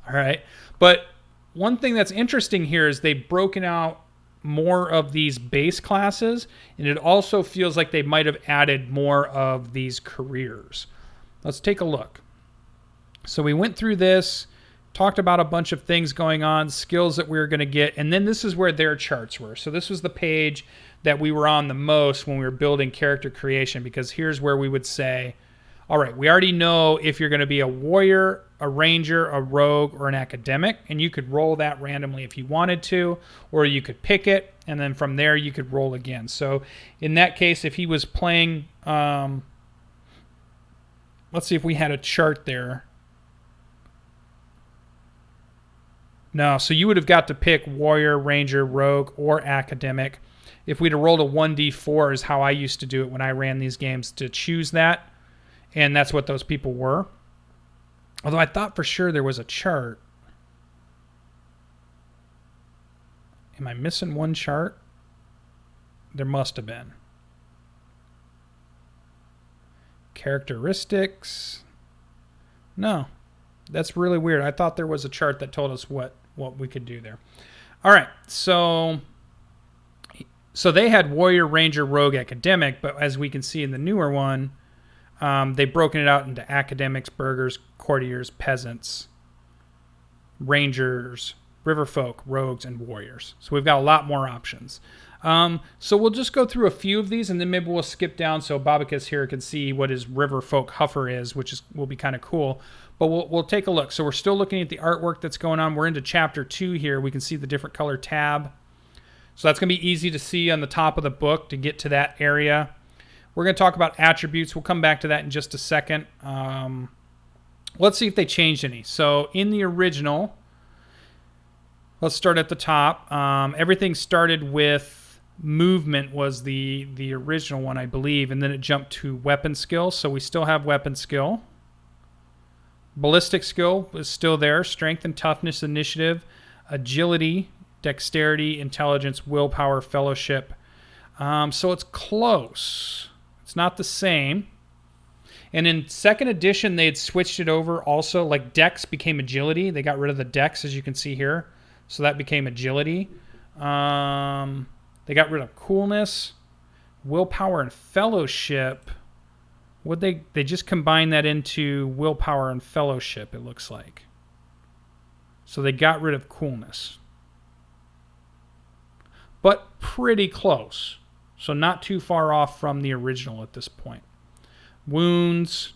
All right. But one thing that's interesting here is they've broken out more of these base classes, and it also feels like they might have added more of these careers. Let's take a look. So we went through this. talked about a bunch of things going on, skills that we were going to get, and then this is where their charts were. So this was the page that we were on the most when we were building character creation, because here's where we would say, all right, we already know if you're going to be a warrior, a ranger, a rogue, or an academic, and you could roll that randomly if you wanted to, or you could pick it, and then from there you could roll again. So in that case, if he was playing, let's see if we had a chart there. No, so you would have got to pick warrior, ranger, rogue, or academic. If we'd have rolled a 1d4 is how I used to do it when I ran these games, to choose that. And that's what those people were. Although I thought for sure there was a chart. Am I missing one chart? There must have been. Characteristics. No. That's really weird. I thought there was a chart that told us what we could do there. All right. So they had warrior, ranger, rogue, academic. But as we can see in the newer one, they've broken it out into academics, burghers, courtiers, peasants, rangers, riverfolk, rogues, and warriors. So we've got a lot more options. So we'll just go through a few of these, and then maybe we'll skip down so Babakis here can see what his riverfolk huffer is, which will be kind of cool. But we'll take a look. So we're still looking at the artwork that's going on. We're into chapter 2 here. We can see the different color tab. So that's going to be easy to see on the top of the book to get to that area. We're going to talk about attributes. We'll come back to that in just a second. Let's see if they changed any. So in the original, let's start at the top. Everything started with movement was the original one, I believe, and then it jumped to weapon skill. So we still have weapon skill. Ballistic skill is still there. Strength and toughness, initiative, agility, dexterity, intelligence, willpower, fellowship. So it's close. It's not the same. And in second edition, they had switched it over also. Like dex became agility. They got rid of the dex, as you can see here. So that became agility. They got rid of coolness, willpower, and fellowship. Would they just combine that into willpower and fellowship, it looks like. So they got rid of coolness. But pretty close. So not too far off from the original at this point. Wounds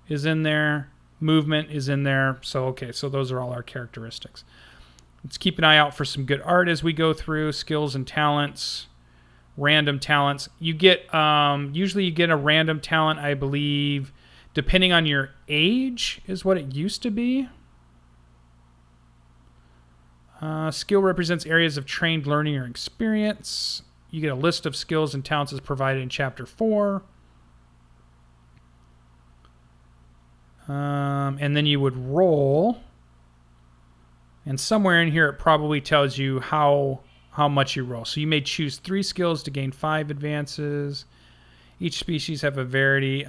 is in there. Movement is in there. So, okay, so those are all our characteristics. Let's keep an eye out for some good art as we go through. Skills and talents. Random talents. You get, usually you get a random talent, I believe, depending on your age is what it used to be. Skill represents areas of trained learning or experience. You get a list of skills and talents as provided in Chapter 4. And then you would roll. And somewhere in here it probably tells you how much you roll. So you may choose 3 skills to gain 5 advances. Each species have a variety.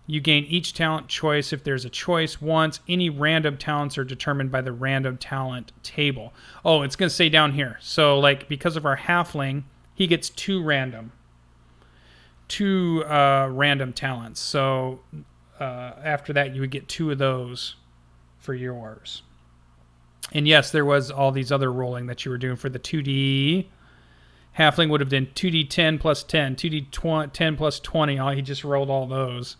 You gain each talent choice if there's a choice once. Any random talents are determined by the random talent table. Oh, it's going to say down here. So, like, because of our halfling, he gets 2 random talents. So, after that, you would get 2 of those for yours. And yes, there was all these other rolling that you were doing for the 2D. Halfling would have done 2D10 plus 10, 2D10 plus 20. He just rolled all those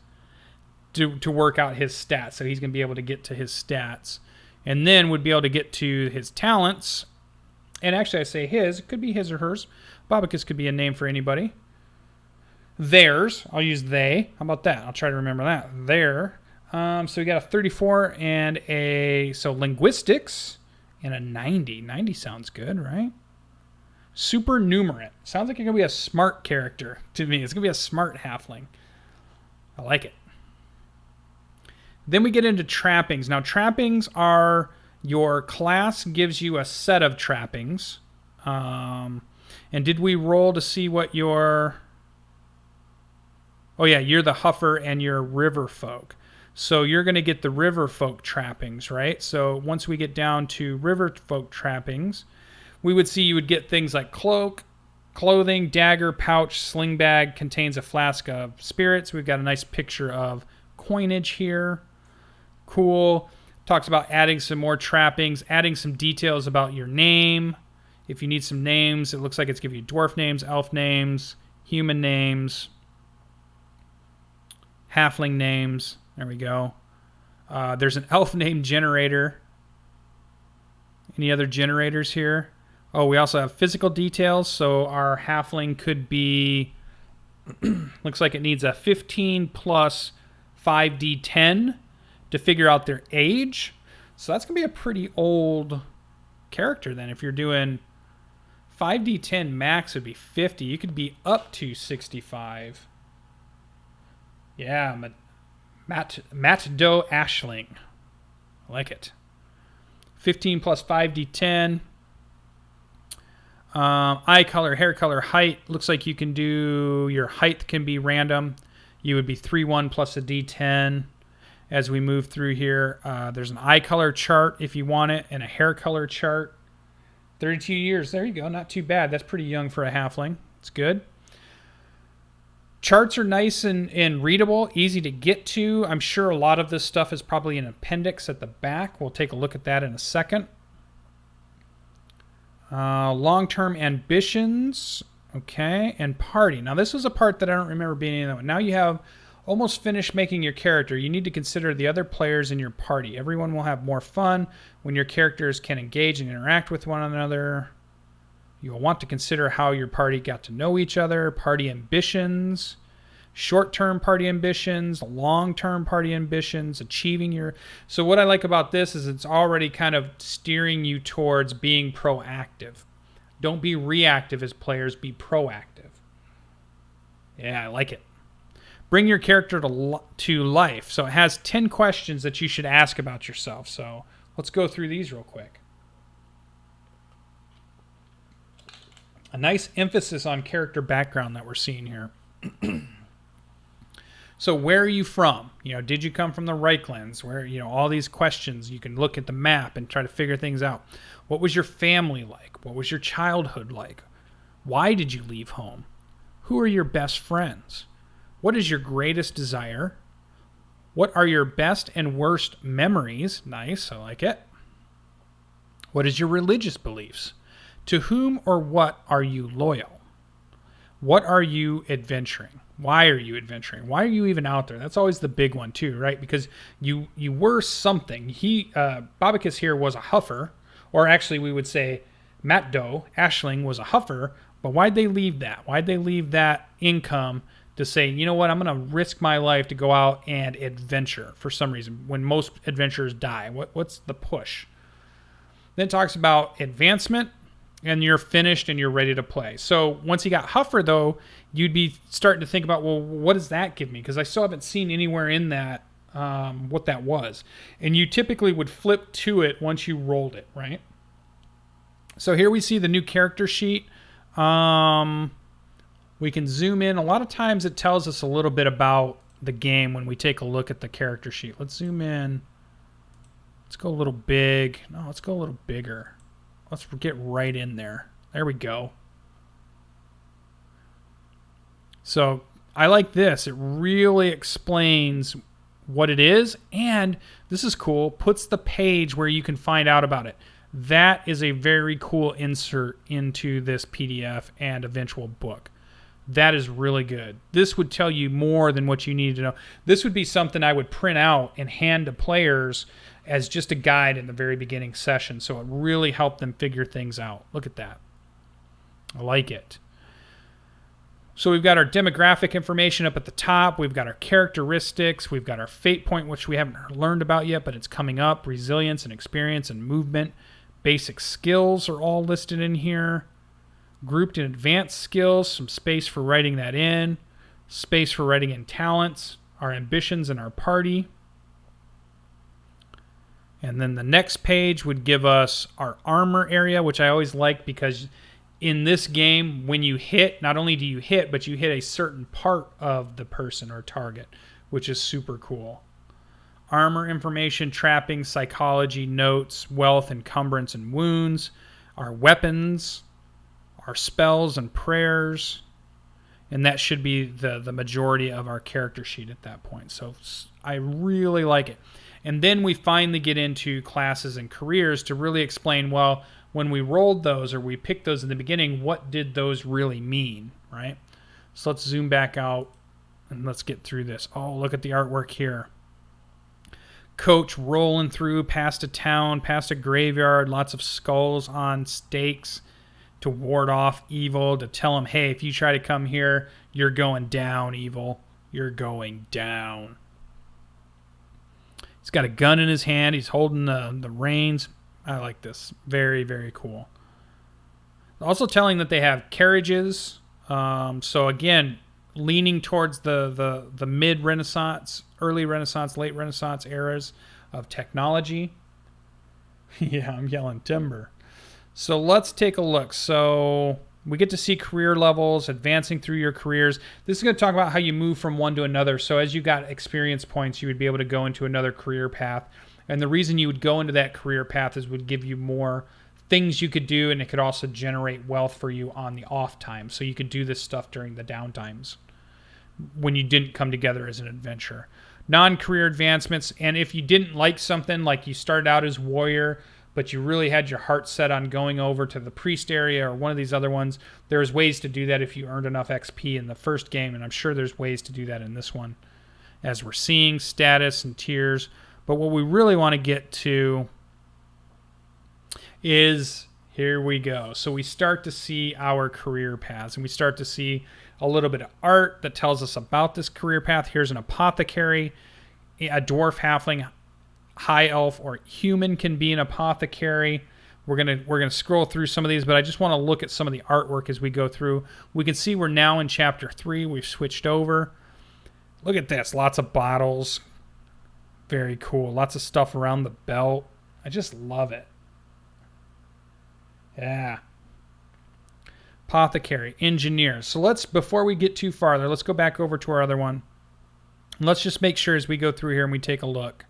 to work out his stats. So he's going to be able to get to his stats. And then would be able to get to his talents. And actually, I say his. It could be his or hers. Babakis could be a name for anybody. Theirs. I'll use they. How about that? I'll try to remember that. Their. So we got a 34 and so linguistics and a 90. 90 sounds good, right? Supernumerate. Sounds like you're going to be a smart character to me. It's going to be a smart halfling. I like it. Then we get into trappings. Now, trappings are your class gives you a set of trappings. And did we roll to see what your... Oh, yeah, you're the huffer and you're river folk. So you're going to get the river folk trappings, right? So once we get down to river folk trappings, we would see you would get things like cloak, clothing, dagger, pouch, sling bag, contains a flask of spirits. We've got a nice picture of coinage here. Cool. Talks about adding some more trappings, adding some details about your name. If you need some names, it looks like it's giving you dwarf names, elf names, human names, halfling names. There we go. There's an elf name generator. Any other generators here? Oh, we also have physical details. So our halfling could be, looks like it needs a 15 plus 5d10 to figure out their age. So that's going to be a pretty old character then. If you're doing 5d10 max would be 50. You could be up to 65. Yeah, Matt Doe Ashling. I like it. 15 plus 5d10. Eye color, hair color, height. Looks like you can do, your height can be random. You would be 3-1 plus a d10. As we move through here, there's an eye color chart if you want it, and a hair color chart. 32 years. There you go. Not too bad. That's pretty young for a halfling. It's good. Charts are nice and readable, easy to get to. I'm sure a lot of this stuff is probably an appendix at the back. We'll take a look at that in a second. Long-term ambitions. Okay. And party. Now, this is a part that I don't remember being in that one. Now you have almost finished making your character. You need to consider the other players in your party. Everyone will have more fun when your characters can engage and interact with one another. You will want to consider how your party got to know each other. Party ambitions. Short-term party ambitions. Long-term party ambitions. Achieving your... So what I like about this is it's already kind of steering you towards being proactive. Don't be reactive as players. Be proactive. Yeah, I like it. Bring your character to life. So it has 10 questions that you should ask about yourself. So let's go through these real quick. A nice emphasis on character background that we're seeing here. So where are you from? Did you come from the Reichlands? Where, all these questions. You can look at the map and try to figure things out. What was your family like? What was your childhood like? Why did you leave home? Who are your best friends? What is your greatest desire? What are your best and worst memories? Nice, I like it. What is your religious beliefs? To whom or what are you loyal? What are you adventuring? Why are you adventuring? Why are you even out there? That's always the big one too, right? Because you were something. Babakis here was a huffer, or actually we would say Matt Doe, Ashling, was a huffer, but why'd they leave that? Why'd they leave that income to say, you know what, I'm going to risk my life to go out and adventure for some reason when most adventurers die? What's the push? Then it talks about advancement, and you're finished and you're ready to play. So once you got Huffer, though, you'd be starting to think about, well, what does that give me? Because I still haven't seen anywhere in that what that was. And you typically would flip to it once you rolled it, right? So here we see the new character sheet. We can zoom in. A lot of times it tells us a little bit about the game when we take a look at the character sheet. Let's zoom in. Let's go a little big. No, let's go a little bigger. Let's get right in there. There we go. So I like this. It really explains what it is. And this is cool. Puts the page where you can find out about it. That is a very cool insert into this PDF and eventual book. That is really good. This would tell you more than what you need to know. This would be something I would print out and hand to players as just a guide in the very beginning session. So it really helped them figure things out. Look at that. I like it. So we've got our demographic information up at the top. We've got our characteristics. We've got our fate point, which we haven't learned about yet, but it's coming up. Resilience and experience and movement. Basic skills are all listed in here. Grouped in advanced skills, some space for writing that in, space for writing in talents, our ambitions and our party. And then the next page would give us our armor area, which I always like because in this game, when you hit, not only do you hit, but you hit a certain part of the person or target, which is super cool. Armor information, trappings, psychology, notes, wealth, encumbrance, and wounds, our weapons, our spells and prayers, and that should be the majority of our character sheet at that point. So I really like it. And then we finally get into classes and careers to really explain, well, when we rolled those or we picked those in the beginning, what did those really mean, right? So let's zoom back out and let's get through this. Oh, look at the artwork here. Coach rolling through past a town, past a graveyard, lots of skulls on stakes to ward off evil, to tell him, hey, if you try to come here, you're going down, evil. You're going down. He's got a gun in his hand. He's holding the reins. I like this. Very, very cool. Also telling that they have carriages. So again, leaning towards the mid-Renaissance, early Renaissance, late Renaissance eras of technology. Yeah, I'm yelling timber. So let's take a look. So we get to see career levels, advancing through your careers. This is going to talk about how you move from one to another. So as you got experience points, you would be able to go into another career path. And the reason you would go into that career path is would give you more things you could do, and it could also generate wealth for you on the off time. So you could do this stuff during the down times when you didn't come together as an adventure. Non-career advancements, and if you didn't like something, like you started out as warrior, but you really had your heart set on going over to the priest area or one of these other ones, there's ways to do that if you earned enough XP in the first game, and I'm sure there's ways to do that in this one. As we're seeing, status and tiers. But what we really want to get to is, here we go. So we start to see our career paths, and we start to see a little bit of art that tells us about this career path. Here's an apothecary, a dwarf, halfling, high elf, or human can be an apothecary. We're gonna scroll through some of these, but I just want to look at some of the artwork as we go through. We can see we're now in chapter 3. We've switched over. Look at this. Lots of bottles. Very cool. Lots of stuff around the belt. I just love it. Yeah. Apothecary, engineer. So let's, before we get too farther, let's go back over to our other one. Let's just make sure as we go through here and we take a look.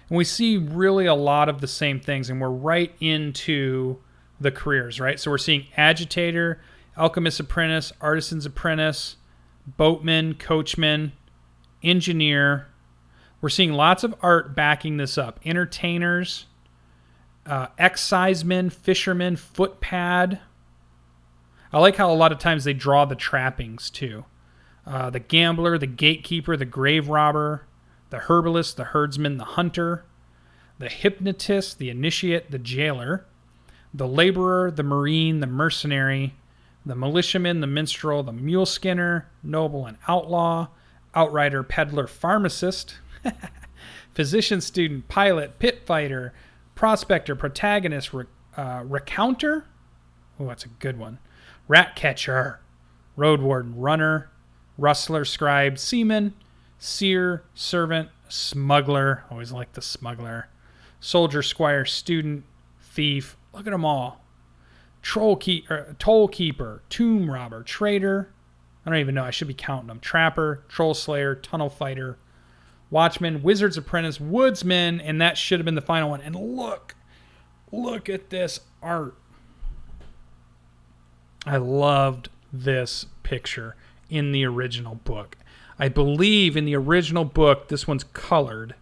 And we see really a lot of the same things, and we're right into the careers, right? So we're seeing agitator, alchemist apprentice, artisan's apprentice, boatman, coachman, engineer. We're seeing lots of art backing this up. Entertainers, excisemen, fishermen, footpad. I like how a lot of times they draw the trappings too. The gambler, the gatekeeper, the grave robber, the herbalist, the herdsman, the hunter, the hypnotist, the initiate, the jailer, the laborer, the marine, the mercenary, the militiaman, the minstrel, the mule skinner, noble and outlaw, outrider, peddler, pharmacist, physician, student, pilot, pit fighter, prospector, protagonist, recounter. Oh, that's a good one. Rat catcher, road warden, runner, rustler, scribe, seaman, seer, servant, smuggler. Always like the smuggler. Soldier, squire, student, thief. Look at them all. Toll keeper, tomb robber, trader. I don't even know. I should be counting them. Trapper, troll slayer, tunnel fighter, watchman, wizard's apprentice, woodsman, and that should have been the final one. And look at this art. I loved this picture in the original book. I believe in the original book, this one's colored.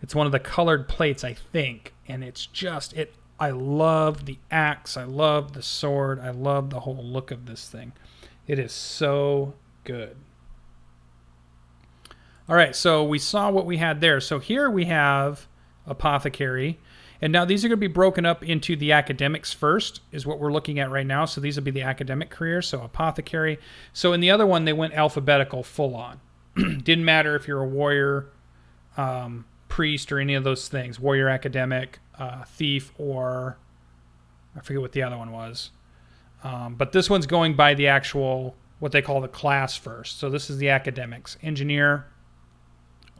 It's one of the colored plates, I think. And it's just, I love the axe. I love the sword. I love the whole look of this thing. It is so good. All right, so we saw what we had there. So here we have apothecary. And now these are going to be broken up into the academics first, is what we're looking at right now. So these will be the academic careers. So apothecary. So in the other one, they went alphabetical full on. Didn't matter if you're a warrior, priest, or any of those things. Warrior, academic, thief, or I forget what the other one was. But this one's going by the actual, what they call the class first. So this is the academics. Engineer,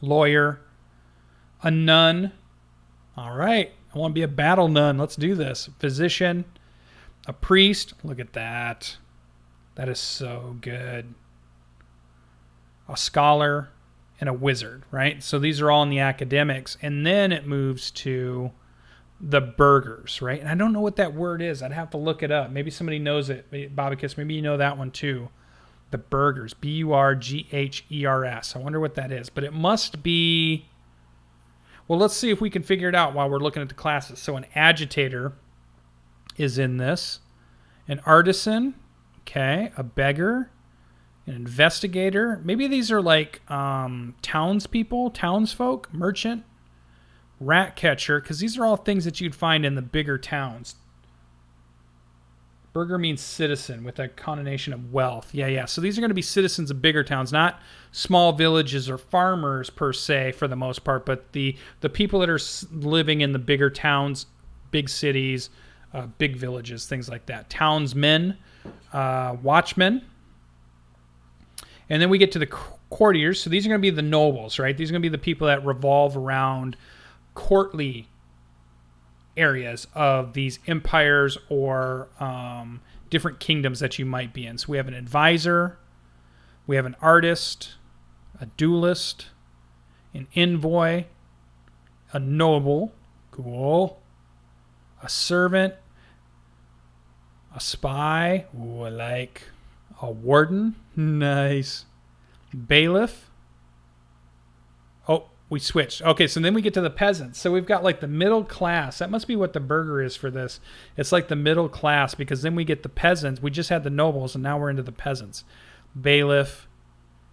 lawyer, a nun. All right. I want to be a battle nun. Let's do this. Physician, a priest. Look at that. That is so good. A scholar, and a wizard, right? So these are all in the academics. And then it moves to the burgers, right? And I don't know what that word is. I'd have to look it up. Maybe somebody knows it. Bobicus, maybe you know that one too. The burgers. Burghers. I wonder what that is. But it must be Well, let's see if we can figure it out while we're looking at the classes. So an agitator is in this. An artisan, okay, a beggar, an investigator. Maybe these are like townspeople, townsfolk, merchant, rat catcher, because these are all things that you'd find in the bigger towns. Burger means citizen with a connotation of wealth. Yeah. So these are going to be citizens of bigger towns, not small villages or farmers per se for the most part, but the people that are living in the bigger towns, big cities, big villages, things like that. Townsmen, watchmen. And then we get to the courtiers. So these are going to be the nobles, right? These are going to be the people that revolve around courtly areas of these empires or different kingdoms that you might be in. So we have an advisor, we have an artist, a duelist, an envoy, a noble, cool, a servant, a spy, ooh, I like, a warden, nice, bailiff. Oh, we switched. Okay, so then we get to the peasants. So we've got like the middle class. That must be what the burger is for this. It's like the middle class, because then we get the peasants. We just had the nobles, and now we're into the peasants. Bailiff,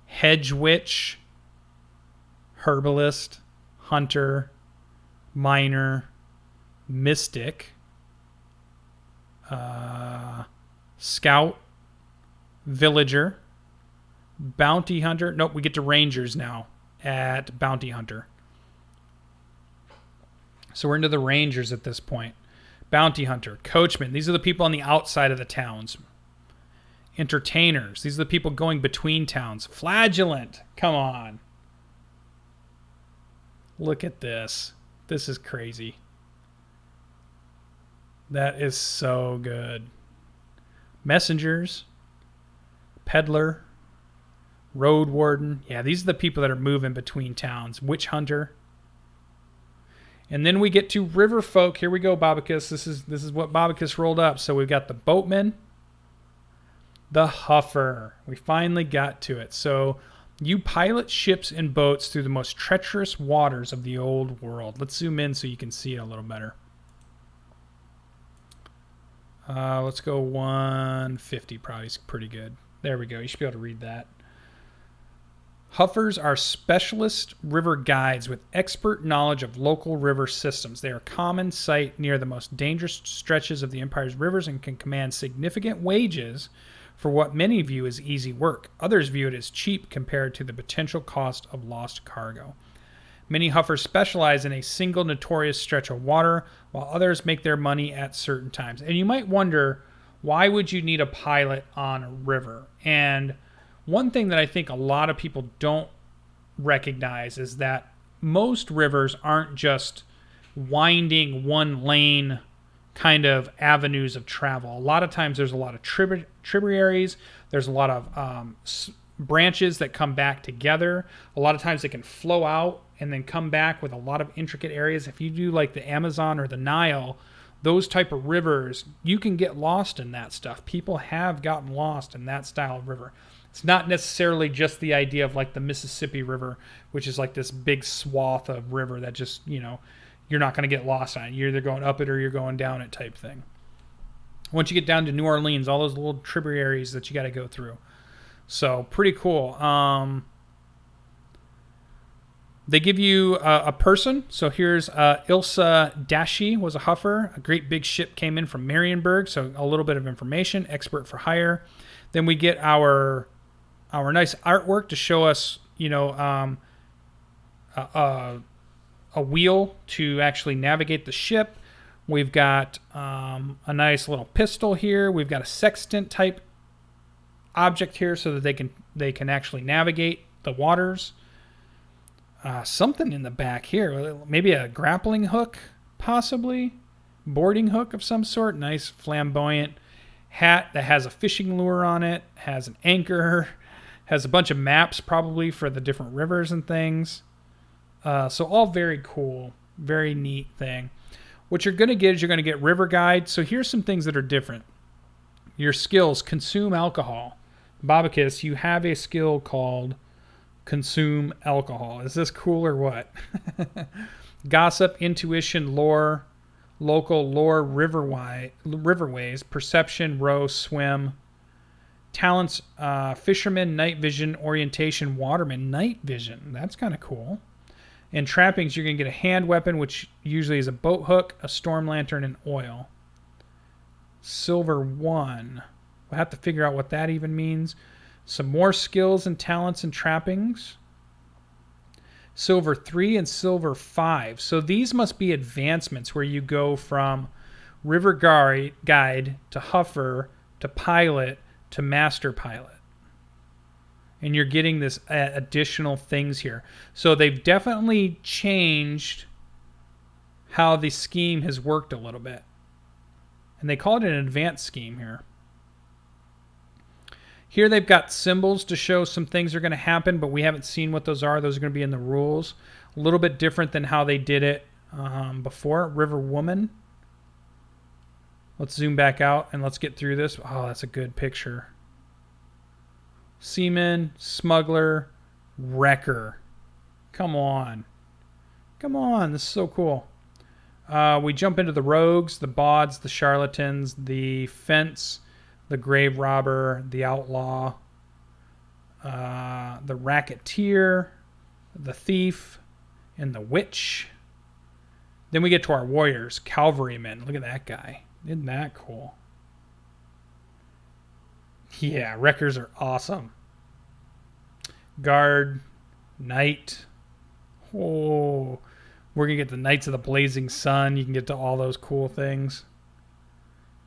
hedge witch, herbalist, hunter, miner, mystic, scout, villager, bounty hunter. Nope, we get to rangers now at bounty hunter. So we're into the rangers at this point. Bounty hunter, coachman. These are the people on the outside of the towns. Entertainers. These are the people going between towns. Flagellant. Come on. Look at this. This is crazy. That is so good. Messengers. Peddler. Road warden. Yeah, these are the people that are moving between towns. Witch hunter. And then we get to river folk. Here we go, Babacus. This is what Babacus rolled up. So we've got the boatman, the huffer. We finally got to it. So you pilot ships and boats through the most treacherous waters of the old world. Let's zoom in so you can see it a little better. Let's go 150. Probably is pretty good. There we go. You should be able to read that. Huffers are specialist river guides with expert knowledge of local river systems. They are a common sight near the most dangerous stretches of the Empire's rivers and can command significant wages for what many view as easy work. Others view it as cheap compared to the potential cost of lost cargo. Many huffers specialize in a single notorious stretch of water, while others make their money at certain times. And you might wonder, why would you need a pilot on a river? And one thing that I think a lot of people don't recognize is that most rivers aren't just winding one lane kind of avenues of travel. A lot of times there's a lot of tributaries. There's a lot of branches that come back together. A lot of times they can flow out and then come back with a lot of intricate areas. If you do like the Amazon or the Nile, those type of rivers, you can get lost in that stuff. People have gotten lost in that style of river. It's not necessarily just the idea of like the Mississippi River, which is like this big swath of river that just, you know, you're not going to get lost on it. You're either going up it or you're going down it type thing. Once you get down to New Orleans, all those little tributaries that you got to go through. So pretty cool. They give you a person. So here's Ilsa Dashi was a huffer. A great big ship came in from Marienburg. So a little bit of information. Expert for hire. Then we get our nice artwork to show us, you know, a wheel to actually navigate the ship. We've got a nice little pistol here. We've got a sextant type object here so that they can actually navigate the waters. Something in the back here, maybe a grappling hook, possibly boarding hook of some sort. Nice flamboyant hat that has a fishing lure on it, has an anchor, has a bunch of maps probably for the different rivers and things. So all very cool, very neat thing. What you're going to get is you're going to get river guide. So here's some things that are different. Your skills: consume alcohol. Babacus, you have a skill called consume alcohol. Is this cool or what? gossip, intuition, lore, local lore, riverways, perception, row, swim. Talents, fisherman, night vision, orientation, waterman, night vision. That's kind of cool. And trappings, you're going to get a hand weapon, which usually is a boat hook, a storm lantern, and oil. Silver 1. We'll have to figure out what that even means. Some more skills and talents and trappings. Silver 3 and Silver 5. So these must be advancements where you go from River Guide to Huffer to Pilot to Master Pilot. And you're getting this additional things here. So they've definitely changed how the scheme has worked a little bit. And they call it an advanced scheme here. Here they've got symbols to show some things are going to happen, but we haven't seen what those are. Those are going to be in the rules. A little bit different than how they did it before. River Woman. Let's zoom back out and let's get through this. Oh, that's a good picture. Seaman, smuggler, wrecker. Come on. Come on. This is so cool. We jump into the rogues, the bawds, the charlatans, the fence, the grave robber, the outlaw, the racketeer, the thief, and the witch. Then we get to our warriors, cavalrymen. Look at that guy. Isn't that cool? Yeah, wreckers are awesome. Guard, knight. Oh, we're going to get the Knights of the Blazing Sun. You can get to all those cool things.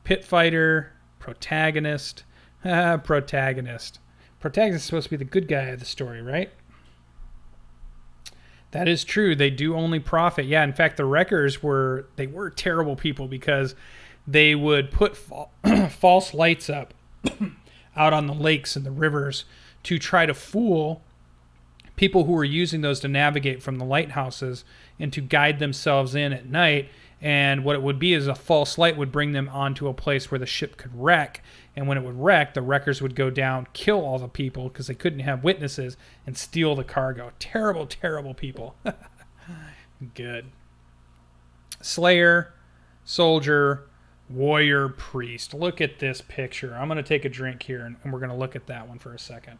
Pit fighter, protagonist. Protagonist. Protagonist is supposed to be the good guy of the story, right? That is true. They do only profit. Yeah, in fact, the wreckers were terrible people because they would put false lights up out on the lakes and the rivers to try to fool people who were using those to navigate from the lighthouses and to guide themselves in at night. And what it would be is a false light would bring them onto a place where the ship could wreck. And when it would wreck, the wreckers would go down, kill all the people because they couldn't have witnesses, and steal the cargo. Terrible, terrible people. Good. Slayer, soldier, warrior, priest. Look at this picture. I'm going to take a drink here, and we're going to look at that one for a second.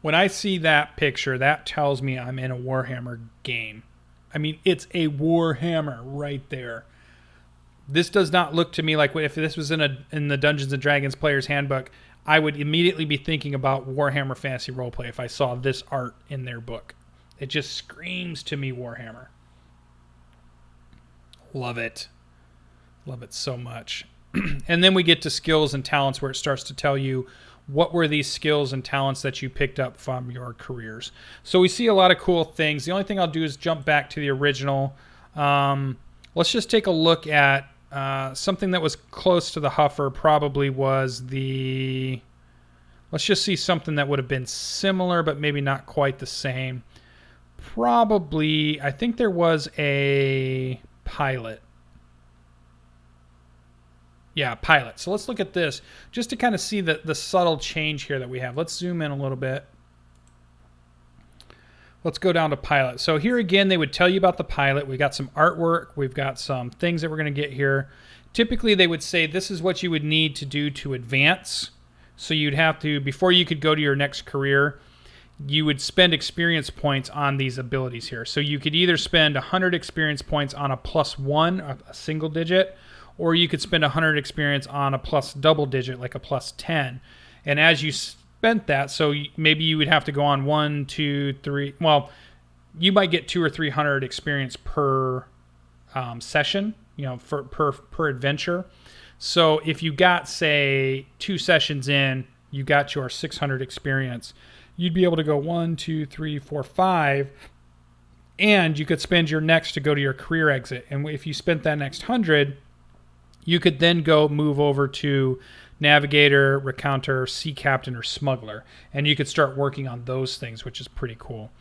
When I see that picture, that tells me I'm in a Warhammer game. I mean, it's a Warhammer right there. This does not look to me like if this was in the Dungeons & Dragons Player's Handbook, I would immediately be thinking about Warhammer Fantasy Roleplay if I saw this art in their book. It just screams to me Warhammer. Love it. Love it so much. And then we get to skills and talents where it starts to tell you what were these skills and talents that you picked up from your careers. So we see a lot of cool things. The only thing I'll do is jump back to the original. Let's just take a look at something that was close to the Huffer. Probably was the... Let's just see something that would have been similar, but maybe not quite the same. Probably, I think there was a pilot. Yeah, pilot. So let's look at this just to kind of see the subtle change here that we have. Let's zoom in a little bit. Let's go down to pilot. So here again, they would tell you about the pilot. We got some artwork. We've got some things that we're going to get here. Typically, they would say this is what you would need to do to advance. So you'd have to, before you could go to your next career, you would spend experience points on these abilities here. So you could either spend 100 experience points on a +1, a single digit, or you could spend 100 experience on a plus double digit, like a +10. And as you spent that, so maybe you would have to go on 1, 2, 3. Well, you might get 200 or 300 experience per session, per adventure. So if you got, say, 2 sessions in, you got your 600 experience, you'd be able to go 1, 2, 3, 4, 5, and you could spend your next to go to your career exit. And if you spent that next 100, you could then go move over to navigator, recounter, sea captain, or smuggler. And you could start working on those things, which is pretty cool.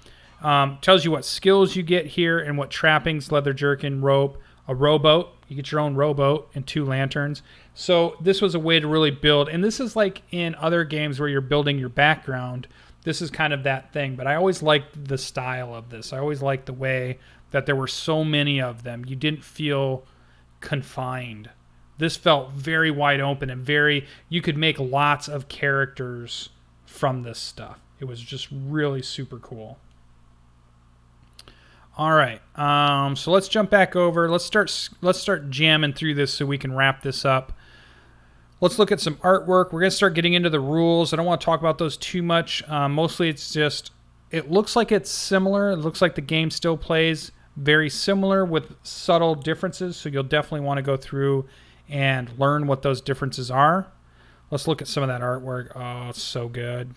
Tells you what skills you get here and what trappings, leather jerkin, rope, a rowboat. You get your own rowboat and 2 lanterns. So this was a way to really build. And this is like in other games where you're building your background. this is kind of that thing. But I always liked the style of this. I always liked the way that there were so many of them. You didn't feel confined. This felt very wide open and you could make lots of characters from this stuff. It was just really super cool. All right, so let's jump back over. Let's start jamming through this so we can wrap this up. Let's look at some artwork. We're going to start getting into the rules. I don't want to talk about those too much. Mostly it's just, it looks like it's similar. It looks like the game still plays very similar with subtle differences, so you'll definitely want to go through and learn what those differences are. Let's look at some of that artwork. Oh, it's so good.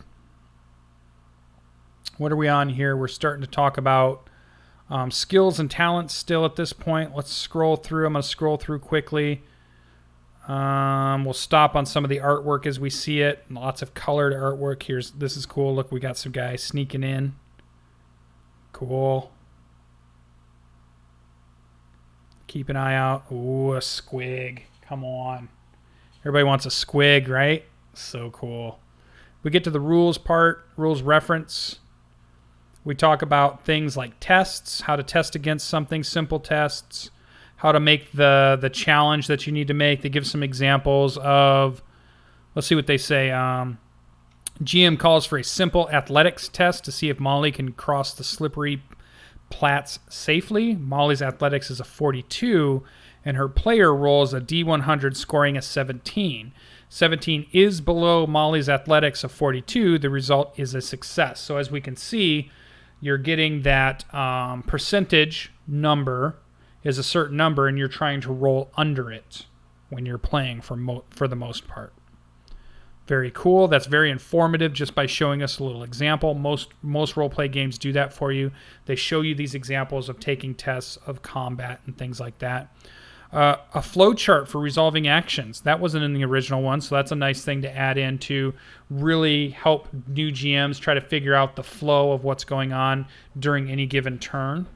What are we on here? We're starting to talk about skills and talents still at this point. Let's scroll through. I'm going to scroll through quickly. We'll stop on some of the artwork as we see it. Lots of colored artwork. This is cool. Look, we got some guys sneaking in. Cool. Keep an eye out. Ooh, a squig. Come on. Everybody wants a squig, right? So cool. We get to the rules part, rules reference. We talk about things like tests, how to test against something, simple tests, how to make the challenge that you need to make. They give some examples of, let's see what they say. GM calls for a simple athletics test to see if Molly can cross the slippery plats safely. Molly's athletics is a 42, and her player rolls a D100 scoring a 17. 17 is below Molly's athletics of 42. The result is a success. So as we can see, you're getting that percentage number is a certain number, and you're trying to roll under it when you're playing for the most part. Very cool. That's very informative just by showing us a little example. Most role-play games do that for you. They show you these examples of taking tests of combat and things like that. A flow chart for resolving actions. That wasn't in the original one, so that's a nice thing to add in to really help new GMs try to figure out the flow of what's going on during any given turn.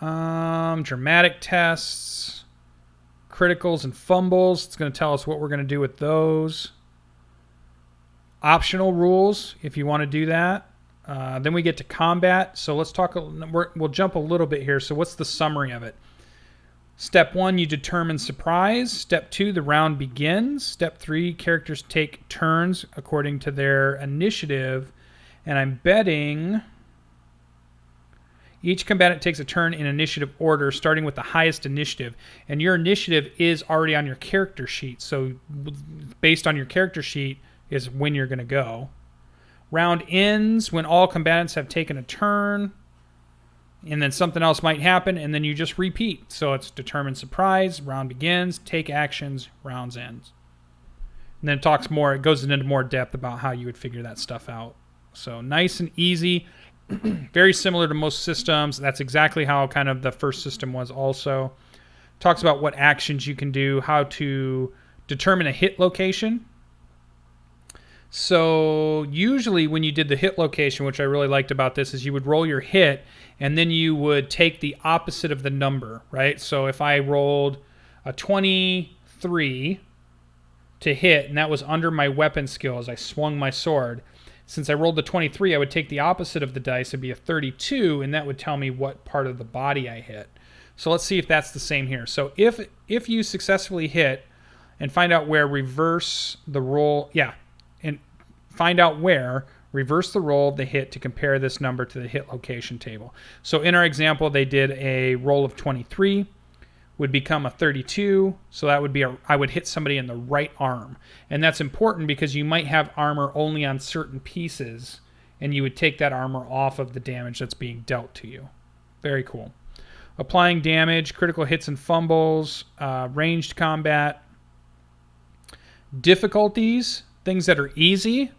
Dramatic tests, criticals and fumbles. It's going to tell us what we're going to do with those. Optional rules, if you want to do that. Then we get to combat. So let's talk. We'll jump a little bit here. So what's the summary of it? Step 1, you determine surprise. Step 2, the round begins. Step 3, characters take turns according to their initiative. And I'm betting each combatant takes a turn in initiative order, starting with the highest initiative. And your initiative is already on your character sheet. So based on your character sheet is when you're going to go. Round ends when all combatants have taken a turn. And then something else might happen, and then you just repeat. So it's determine surprise, round begins, take actions, rounds ends. And then it goes into more depth about how you would figure that stuff out. So nice and easy. Very similar to most systems. That's exactly how kind of the first system was also. Talks about what actions you can do, how to determine a hit location. So usually when you did the hit location, which I really liked about this, is you would roll your hit and then you would take the opposite of the number, right? So if I rolled a 23 to hit and that was under my weapon skill as I swung my sword, since I rolled the 23, I would take the opposite of the dice. It'd be a 32, and that would tell me what part of the body I hit. So let's see if that's the same here. So if you successfully hit and find out where, reverse the roll, and find out where, reverse the roll of the hit to compare this number to the hit location table. So in our example, they did a roll of 23, would become a 32. So that would be I would hit somebody in the right arm. And that's important because you might have armor only on certain pieces, and you would take that armor off of the damage that's being dealt to you. Very cool. Applying damage, critical hits and fumbles, ranged combat. Difficulties, things that are easy.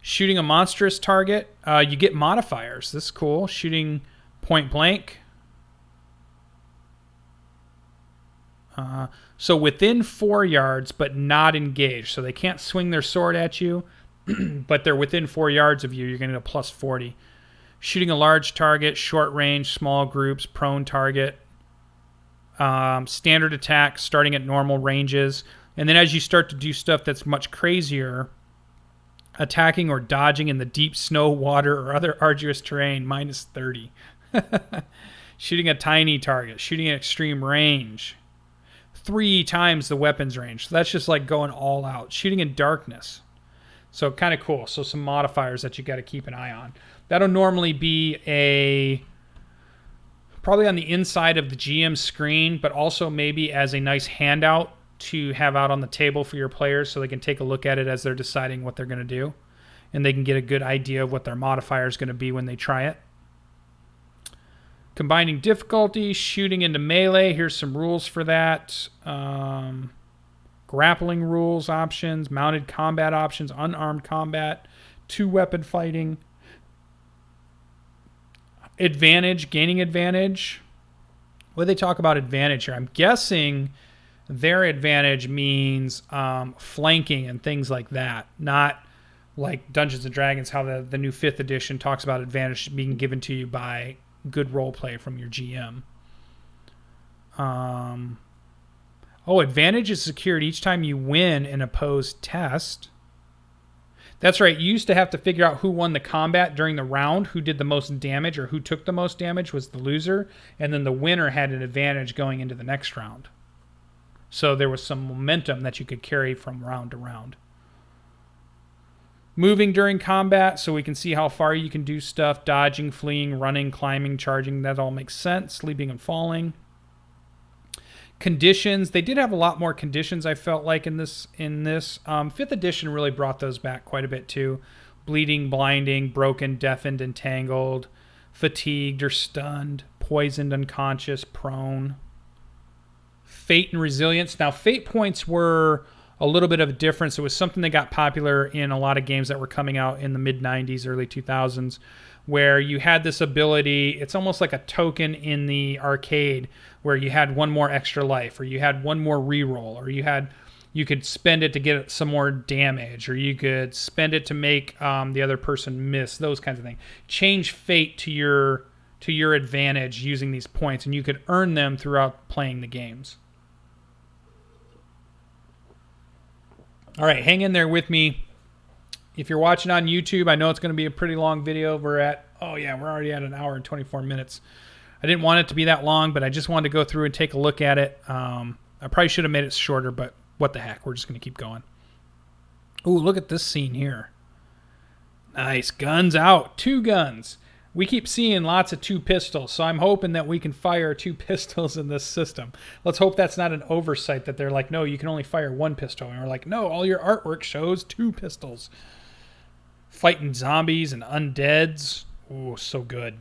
Shooting a monstrous target. You get modifiers. This is cool. Shooting point blank. So within 4 yards, but not engaged. So they can't swing their sword at you, but they're within 4 yards of you. You're going to get a plus 40. Shooting a large target, short range, small groups, prone target. Standard attack, starting at normal ranges. And then as you start to do stuff that's much crazier, attacking or dodging in the deep snow, water, or other arduous terrain, -30. Shooting a tiny target, shooting at extreme range, 3 times the weapon's range. So that's just like going all out. Shooting in darkness. So kind of cool. So some modifiers that you got to keep an eye on. That'll normally be probably on the inside of the GM screen, but also maybe as a nice handout to have out on the table for your players so they can take a look at it as they're deciding what they're going to do. And they can get a good idea of what their modifier is going to be when they try it. Combining difficulty, shooting into melee. Here's some rules for that. Grappling rules options, mounted combat options, unarmed combat, 2-weapon fighting. Advantage, gaining advantage. What do they talk about advantage here? I'm guessing their advantage means flanking and things like that. Not like Dungeons & Dragons, how the new 5th edition talks about advantage being given to you by good role play from your GM. Advantage is secured each time you win an opposed test. That's right. You used to have to figure out who won the combat during the round, who did the most damage or who took the most damage was the loser, and then the winner had an advantage going into the next round. So there was some momentum that you could carry from round to round. Moving during combat, so we can see how far you can do stuff. Dodging, fleeing, running, climbing, charging. That all makes sense. Sleeping and falling. Conditions. They did have a lot more conditions, I felt like, in this. 5th edition really brought those back quite a bit, too. Bleeding, blinding, broken, deafened, entangled, fatigued or stunned, poisoned, unconscious, prone. Fate and resilience. Now, fate points were a little bit of a difference. It was something that got popular in a lot of games that were coming out in the mid-90s, early 2000s, where you had this ability. It's almost like a token in the arcade where you had one more extra life, or you had one more reroll, or you could spend it to get some more damage, or you could spend it to make the other person miss, those kinds of things. Change fate to your advantage using these points, and you could earn them throughout playing the games. All right, hang in there with me. If you're watching on YouTube, I know it's going to be a pretty long video. We're already at 1 hour and 24 minutes. I didn't want it to be that long, but I just wanted to go through and take a look at it. I probably should have made it shorter, but what the heck? We're just going to keep going. Ooh, look at this scene here. Nice. Guns out. 2 guns. We keep seeing lots of 2 pistols, so I'm hoping that we can fire 2 pistols in this system. Let's hope that's not an oversight, that they're like, no, you can only fire 1 pistol. And we're like, no, all your artwork shows 2 pistols. Fighting zombies and undeads. Ooh, so good.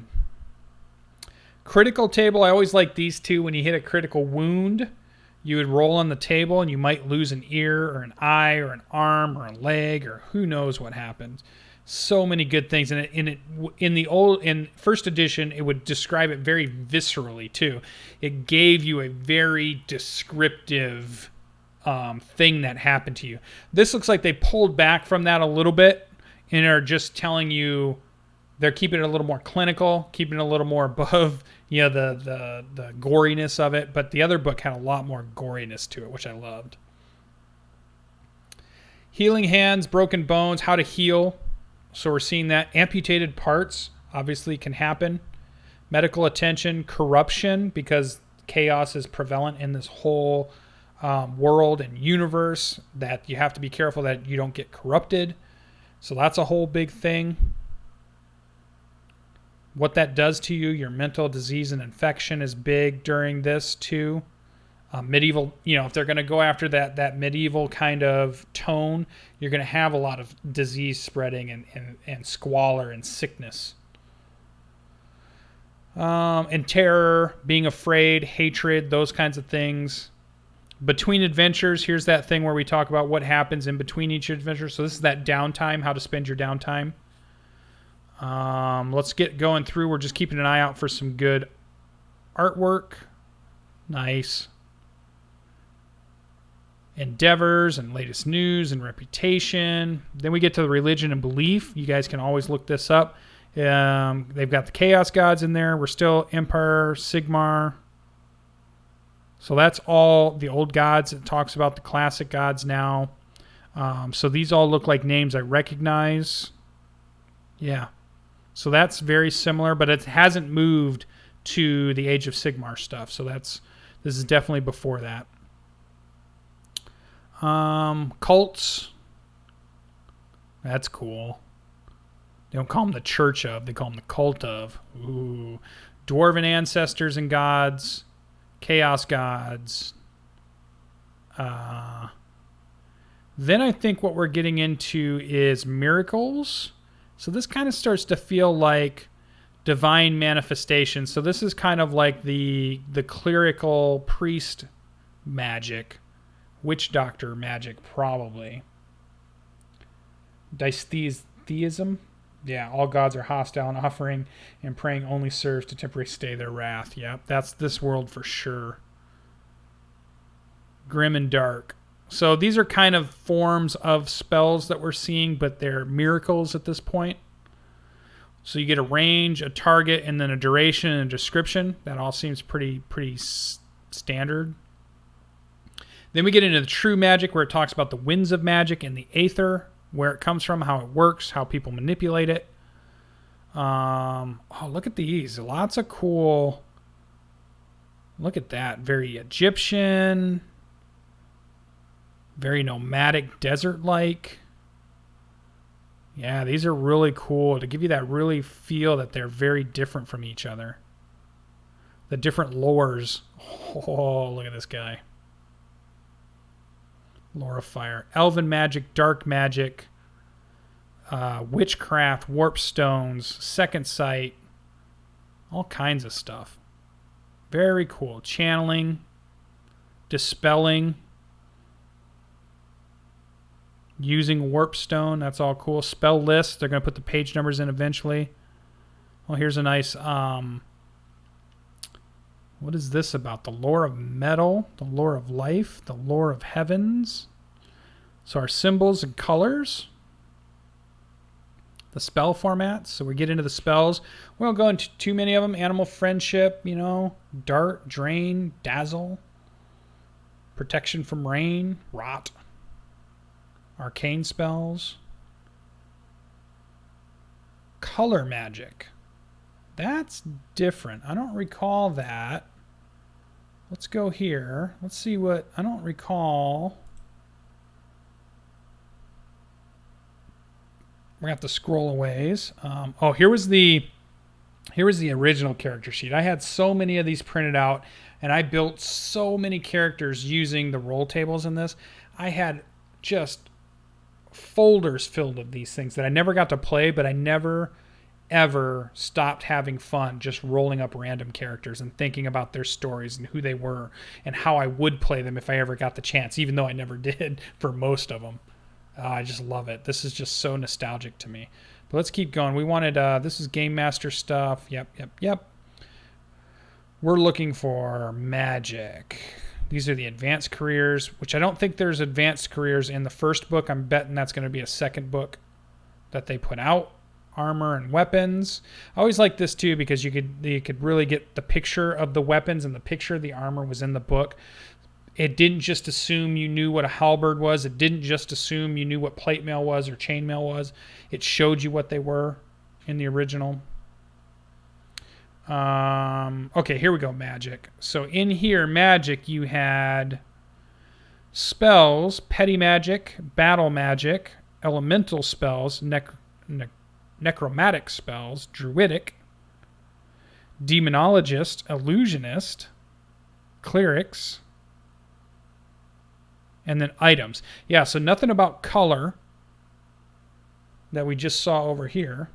Critical table. I always like these 2. When you hit a critical wound, you would roll on the table and you might lose an ear or an eye or an arm or a leg or who knows what happens. So many good things in first edition. It would describe it very viscerally too. It gave you a very descriptive thing that happened to you. This looks like they pulled back from that a little bit and are just telling you. They're keeping it a little more clinical, keeping it a little more above, the goriness of it. But the other book had a lot more goriness to it, which I loved. Healing hands, broken bones, how to heal. So we're seeing that. Amputated parts obviously can happen. Medical attention, corruption, because chaos is prevalent in this whole world and universe, that you have to be careful that you don't get corrupted. So that's a whole big thing. What that does to you, your mental disease and infection is big during this too. Medieval, if they're going to go after that medieval kind of tone, you're going to have a lot of disease spreading and squalor and sickness. And terror, being afraid, hatred, those kinds of things. Between adventures, here's that thing where we talk about what happens in between each adventure. So this is that downtime, how to spend your downtime. Let's get going through. We're just keeping an eye out for some good artwork. Nice. Endeavors and latest news and reputation. Then we get to the religion and belief. You guys can always look this up. They've got the chaos gods in there. We're still Emperor, Sigmar. So that's all the old gods. It talks about the classic gods now. So these all look like names I recognize. Yeah. So that's very similar, but it hasn't moved to the Age of Sigmar stuff. So this is definitely before that. Cults. That's cool. They don't call them the Church of, they call them the Cult of. Ooh. Dwarven ancestors and gods. Chaos gods. Then I think what we're getting into is miracles. So this kind of starts to feel like divine manifestation. So this is kind of like the clerical priest magic. Witch doctor magic, probably. Theism. Yeah, all gods are hostile, and offering and praying only serves to temporarily stay their wrath. Yeah, that's this world for sure. Grim and dark. So these are kind of forms of spells that we're seeing, but they're miracles at this point. So you get a range, a target, and then a duration and a description. That all seems pretty standard. Then we get into the true magic, where it talks about the winds of magic and the aether, where it comes from, how it works, how people manipulate it. Oh, look at these. Lots of cool... Look at that. Very Egyptian. Very nomadic, desert-like. Yeah, these are really cool to give you that really feel that they're very different from each other. The different lores. Oh, look at this guy. Lore of Fire. Elven magic, dark magic, witchcraft, warp stones, second sight, all kinds of stuff. Very cool. Channeling, dispelling, using warp stone. That's all cool. Spell list. They're going to put the page numbers in eventually. Well, here's a nice... what is this about? The lore of metal, the lore of life, the lore of heavens. So our symbols and colors. The spell formats. So we get into the spells. We won't go into too many of them. Animal friendship, dart, drain, dazzle. Protection from rain, rot. Arcane spells. Color magic. That's different. I don't recall that. Let's go here. Let's see what... I don't recall. We're going to have to scroll a ways. Here was the original character sheet. I had so many of these printed out, and I built so many characters using the roll tables in this. I had just folders filled of these things that I never got to play, but I never... ever stopped having fun just rolling up random characters and thinking about their stories and who they were and how I would play them if I ever got the chance, even though I never did for most of them. I just love it. This is just so nostalgic to me. But let's keep going. We wanted, this is Game Master stuff. Yep. We're looking for magic. These are the advanced careers, which I don't think there's advanced careers in the first book. I'm betting that's going to be a second book that they put out. Armor and weapons. I always like this too because you could really get the picture of the weapons, and the picture of the armor was in the book. It didn't just assume you knew what a halberd was. It didn't just assume you knew what plate mail was or chain mail was. It showed you what they were in the original. Okay, here we go. Magic. So in here, magic, you had spells, petty magic, battle magic, elemental spells, necromantic spells, druidic, demonologist, illusionist, clerics, and then items. Yeah, so nothing about color that we just saw over here.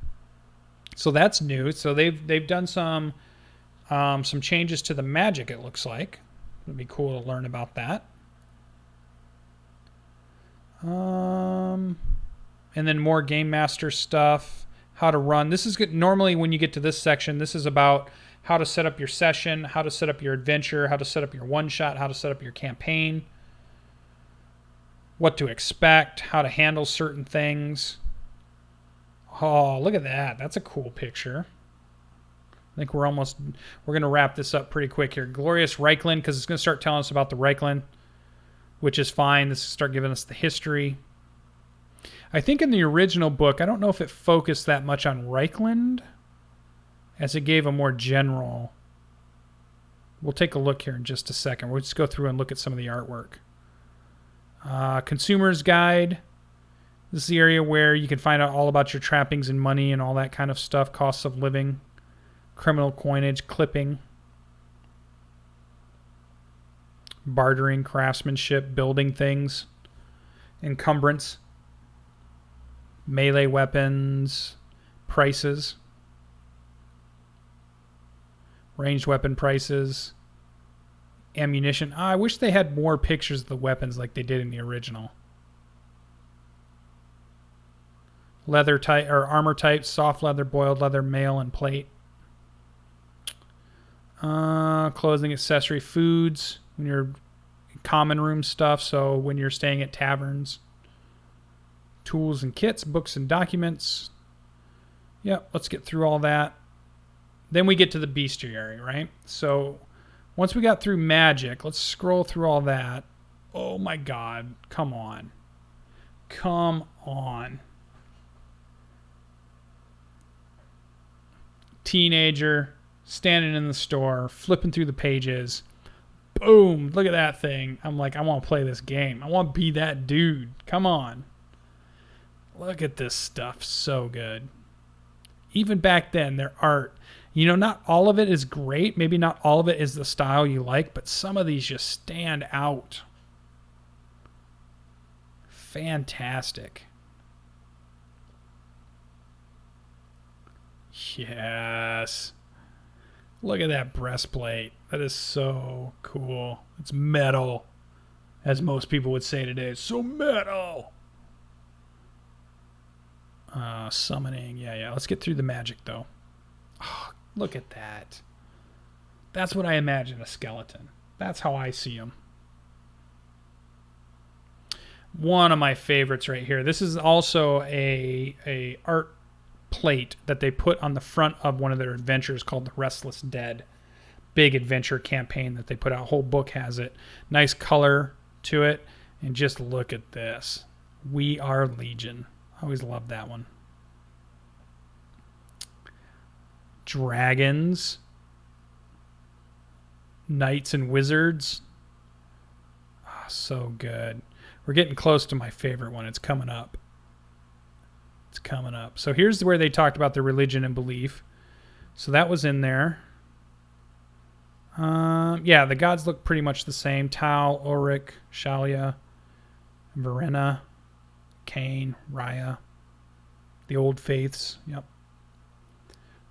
So that's new. So they've done some changes to the magic, it looks like. It'd be cool to learn about that. And then more Game Master stuff. How to run. This is good. Normally when you get to this section, this is about how to set up your session, how to set up your adventure, how to set up your one-shot, how to set up your campaign, what to expect, how to handle certain things. Oh, look at that. That's a cool picture. I think we're going to wrap this up pretty quick here. Glorious Reichland, because it's going to start telling us about the Reichland, which is fine. This will start giving us the history. I think in the original book, I don't know if it focused that much on Reichland as it gave a more general. We'll take a look here in just a second. We'll just go through and look at some of the artwork. Consumer's Guide. This is the area where you can find out all about your trappings and money and all that kind of stuff. Costs of living, criminal coinage, clipping, bartering, craftsmanship, building things, encumbrance, melee weapons, prices, ranged weapon prices, ammunition. I wish they had more pictures of the weapons like they did in the original. Leather type or armor types: soft leather, boiled leather, mail, and plate. Clothing, accessory, foods. When you're common room stuff, so when you're staying at taverns. Tools and kits, books and documents. Yep, let's get through all that. Then we get to the bestiary, right? So once we got through magic, let's scroll through all that. Oh my God, come on. Come on. Teenager standing in the store, flipping through the pages. Boom, look at that thing. I'm like, I want to play this game. I want to be that dude. Come on. Look at this stuff. So good. Even back then, their art, you know, not all of it is great. Maybe not all of it is the style you like, but some of these just stand out. Fantastic. Yes. Look at that breastplate. That is so cool. It's metal, as most people would say today. It's so metal. Summoning. Yeah. Let's get through the magic, though. Oh, look at that. That's what I imagine a skeleton. That's how I see them. One of my favorites right here. This is also a art plate that they put on the front of one of their adventures called The Restless Dead. Big adventure campaign that they put out. Whole book has it. Nice color to it. And just look at this. We Are Legion. I always loved that one. Dragons. Knights and wizards. Oh, so good. We're getting close to my favorite one. It's coming up. It's coming up. So here's where they talked about the religion and belief. So that was in there. Yeah, the gods look pretty much the same. Tau, Ulrich, Shalia, Verena, Cain, Raya. The old faiths. Yep.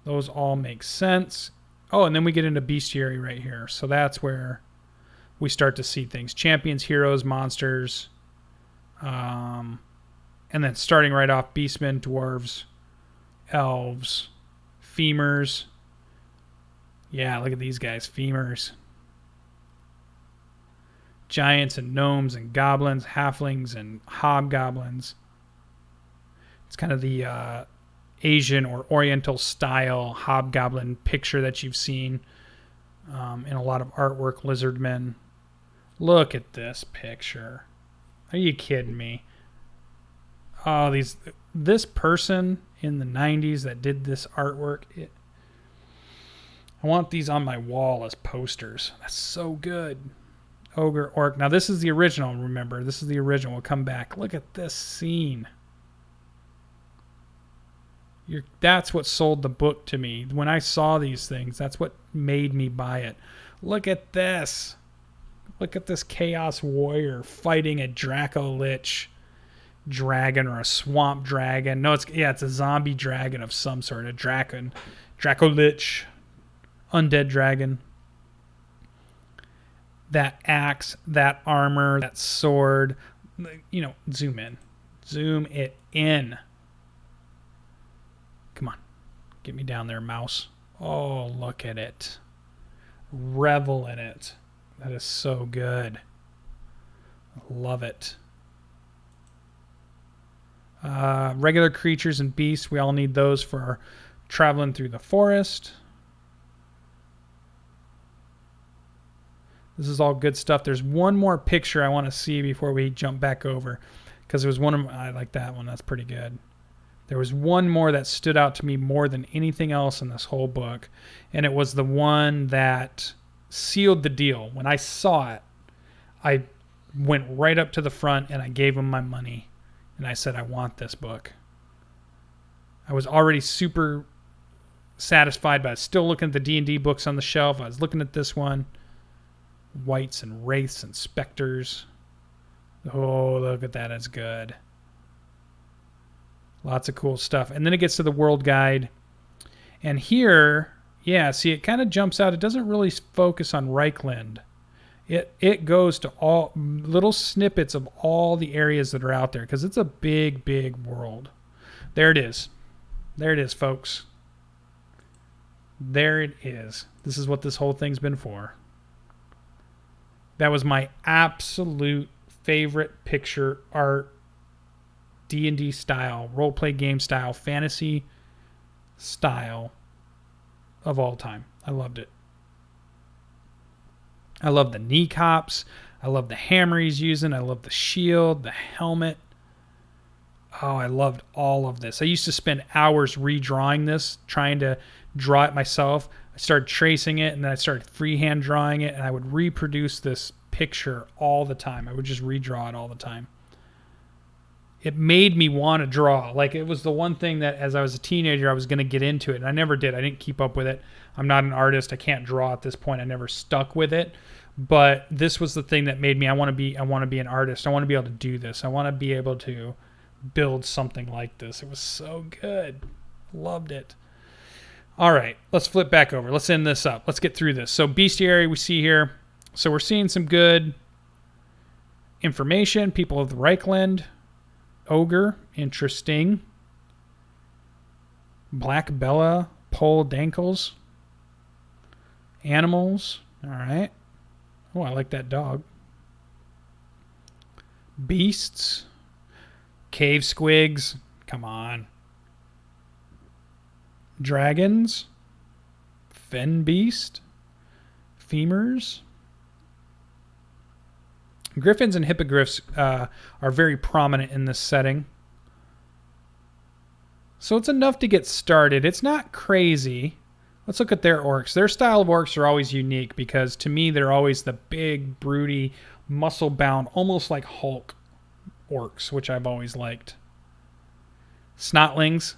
Those all make sense. Oh, and then we get into bestiary right here. So that's where we start to see things. Champions, heroes, monsters. And then starting right off, beastmen, dwarves, elves, femurs. Yeah, look at these guys, femurs. Giants and gnomes and goblins, halflings and hobgoblins. It's kind of the Asian or Oriental style hobgoblin picture that you've seen in a lot of artwork, lizardmen. Look at this picture. Are you kidding me? Oh, this person in the 90s that did this artwork, I want these on my wall as posters. That's so good. Ogre, Orc. Now, this is the original, remember. This is the original. We'll come back. Look at this scene. That's what sold the book to me. When I saw these things, that's what made me buy it. Look at this. Look at this Chaos Warrior fighting a Draco-Lich dragon or a swamp dragon. No, it's a zombie dragon of some sort. A Draco-Lich. Undead dragon. That axe, that armor, that sword. You know, zoom in. Zoom it in. Come on. Get me down there, mouse. Oh, look at it. Revel in it. That is so good. Love it. Regular creatures and beasts. We all need those for traveling through the forest. This is all good stuff. There's one more picture I want to see before we jump back over, Because there was one of I like that one. That's pretty good. There was one more that stood out to me more than anything else in this whole book, and it was the one that sealed the deal. When I saw it, I went right up to the front and I gave him my money, and I said, I want this book. I was already super satisfied, but I was still looking at the D&D books on the shelf. I was looking at this one. Wights and Wraiths and Specters. Oh, look at that. It's good. Lots of cool stuff. And then it gets to the World Guide. And here, yeah, see, it kind of jumps out. It doesn't really focus on Reichland. It goes to all little snippets of all the areas that are out there, because it's a big, big world. There it is. There it is, folks. There it is. This is what this whole thing's been for. That was my absolute favorite picture art, D&D style, roleplay game style, fantasy style of all time. I loved it. I love the knee cops. I love the hammer he's using. I love the shield, the helmet. Oh, I loved all of this. I used to spend hours redrawing this, trying to draw it myself. I started tracing it, and then I started freehand drawing it, and I would reproduce this picture all the time. I would just redraw it all the time. It made me want to draw. Like, it was the one thing that as I was a teenager, I was going to get into it, and I never did. I didn't keep up with it. I'm not an artist. I can't draw at this point. I never stuck with it. But this was the thing that made me, I want to be an artist. I want to be able to do this. I want to be able to build something like this. It was so good. Loved it. All right, let's flip back over. Let's end this up. Let's get through this. So Bestiary we see here. So we're seeing some good information. People of the Reichland. Ogre, interesting. Black Bella, Pole Dankles. Animals, all right. Oh, I like that dog. Beasts. Cave squigs, come on. Dragons. Fen beast. Femurs. Griffins and hippogriffs are very prominent in this setting. So it's enough to get started. It's not crazy. Let's look at their orcs. Their style of orcs are always unique because to me they're always the big, broody, muscle-bound, almost like Hulk orcs, which I've always liked. Snotlings,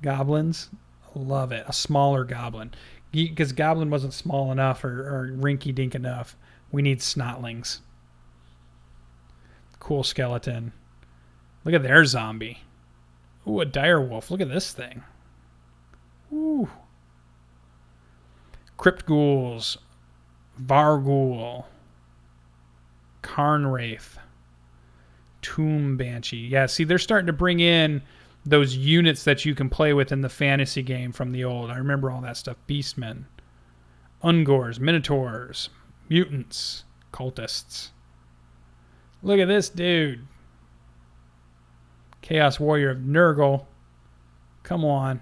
goblins, love it. A smaller goblin. Because goblin wasn't small enough or rinky-dink enough. We need snotlings. Cool skeleton. Look at their zombie. Ooh, a dire wolf. Look at this thing. Ooh. Crypt ghouls. Varghoul. Carnwraith. Tomb Banshee. Yeah, see, they're starting to bring in those units that you can play with in the fantasy game from the old. I remember all that stuff. Beastmen. Ungors. Minotaurs. Mutants. Cultists. Look at this dude. Chaos Warrior of Nurgle. Come on.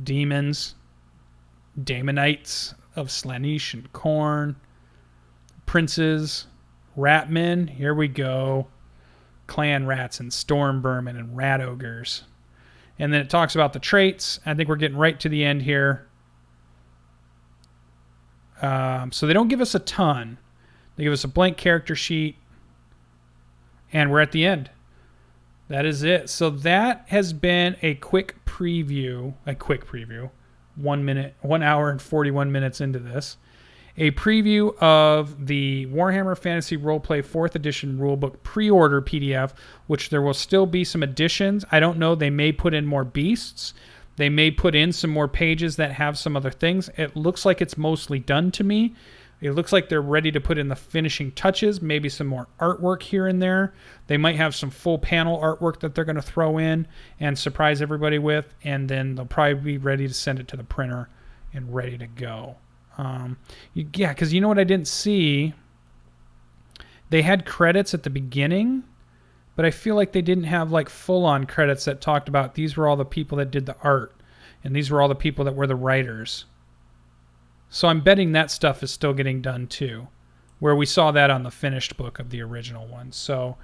Demons. Daemonites of Slaanesh and Khorne. Princes. Ratmen. Here we go. Clan rats and Stormvermin and rat ogres. And then it talks about the traits. I think we're getting right to the end here. So they don't give us a ton. They give us a blank character sheet. And we're at the end. That is it. So that has been a quick preview. 1 hour and 41 minutes into this. A preview of the Warhammer Fantasy Roleplay 4th Edition Rulebook pre-order PDF, which there will still be some additions. I don't know. They may put in more beasts. They may put in some more pages that have some other things. It looks like it's mostly done to me. It looks like they're ready to put in the finishing touches, maybe some more artwork here and there. They might have some full panel artwork that they're going to throw in and surprise everybody with, and then they'll probably be ready to send it to the printer and ready to go. Yeah, because you know what I didn't see? They had credits at the beginning, but I feel like they didn't have like full-on credits that talked about these were all the people that did the art, and these were all the people that were the writers. So I'm betting that stuff is still getting done too. where we saw that on the finished book of the original one. So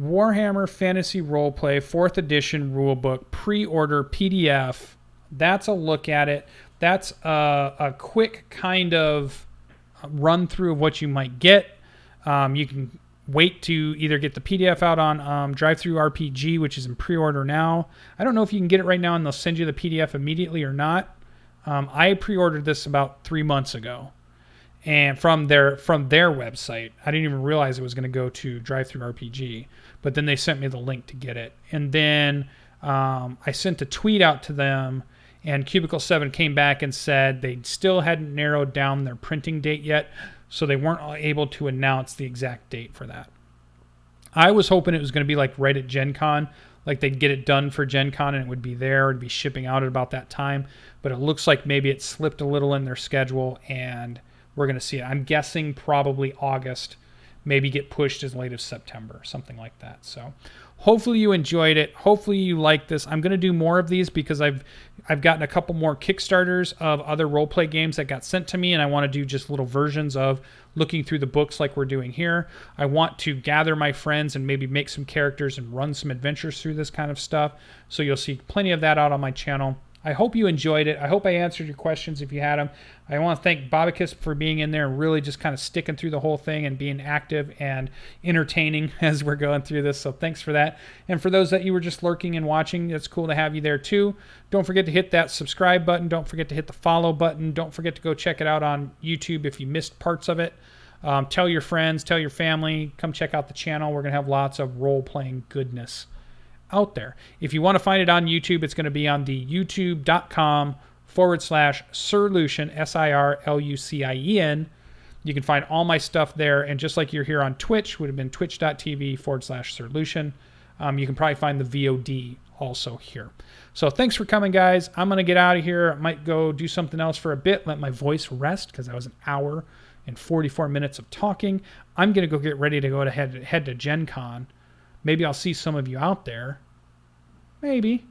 Warhammer Fantasy Roleplay 4th edition rulebook, pre-order PDF. That's a look at it. That's a quick kind of run through of what you might get. You can wait to either get the PDF out on Drive-Thru RPG, which is in pre-order now. I don't know if you can get it right now and they'll send you the PDF immediately or not. I pre-ordered this about 3 months ago, and from their website. I didn't even realize it was going to go to Drive-Thru RPG, but then they sent me the link to get it. And then I sent a tweet out to them, and Cubicle 7 came back and said they still hadn't narrowed down their printing date yet, so they weren't able to announce the exact date for that. I was hoping it was going to be like right at Gen Con, like they'd get it done for Gen Con and it would be there and be shipping out at about that time, but it looks like maybe it slipped a little in their schedule, and we're going to see it. I'm guessing probably August, maybe get pushed as late as September, something like that. So hopefully you enjoyed it. Hopefully you like this. I'm going to do more of these because I've gotten a couple more Kickstarters of other roleplay games that got sent to me, and I want to do just little versions of looking through the books like we're doing here. I want to gather my friends and maybe make some characters and run some adventures through this kind of stuff. So you'll see plenty of that out on my channel. I hope you enjoyed it. I hope I answered your questions if you had them. I want to thank Bobicus for being in there and really just kind of sticking through the whole thing and being active and entertaining as we're going through this. So thanks for that. And for those that you were just lurking and watching, it's cool to have you there too. Don't forget to hit that subscribe button. Don't forget to hit the follow button. Don't forget to go check it out on YouTube if you missed parts of it. Tell your friends, tell your family, come check out the channel. We're going to have lots of role-playing goodness out there. If you want to find it on YouTube, it's going to be on the youtube.com/Sirlucien, SIRLUCIEN. You can find all my stuff there. And just like you're here on Twitch, would have been twitch.tv/Sirlucien. You can probably find the VOD also here. So thanks for coming, guys. I'm going to get out of here. I might go do something else for a bit, let my voice rest, because that was an hour and 44 minutes of talking. I'm going to go get ready to go head to Gen Con. Maybe I'll see some of you out there. Maybe.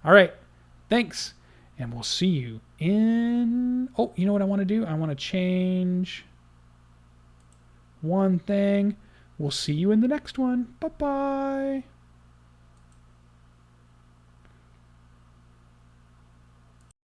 All right. Thanks. And we'll see you in... Oh, you know what I want to do? I want to change one thing. We'll see you in the next one. Bye-bye.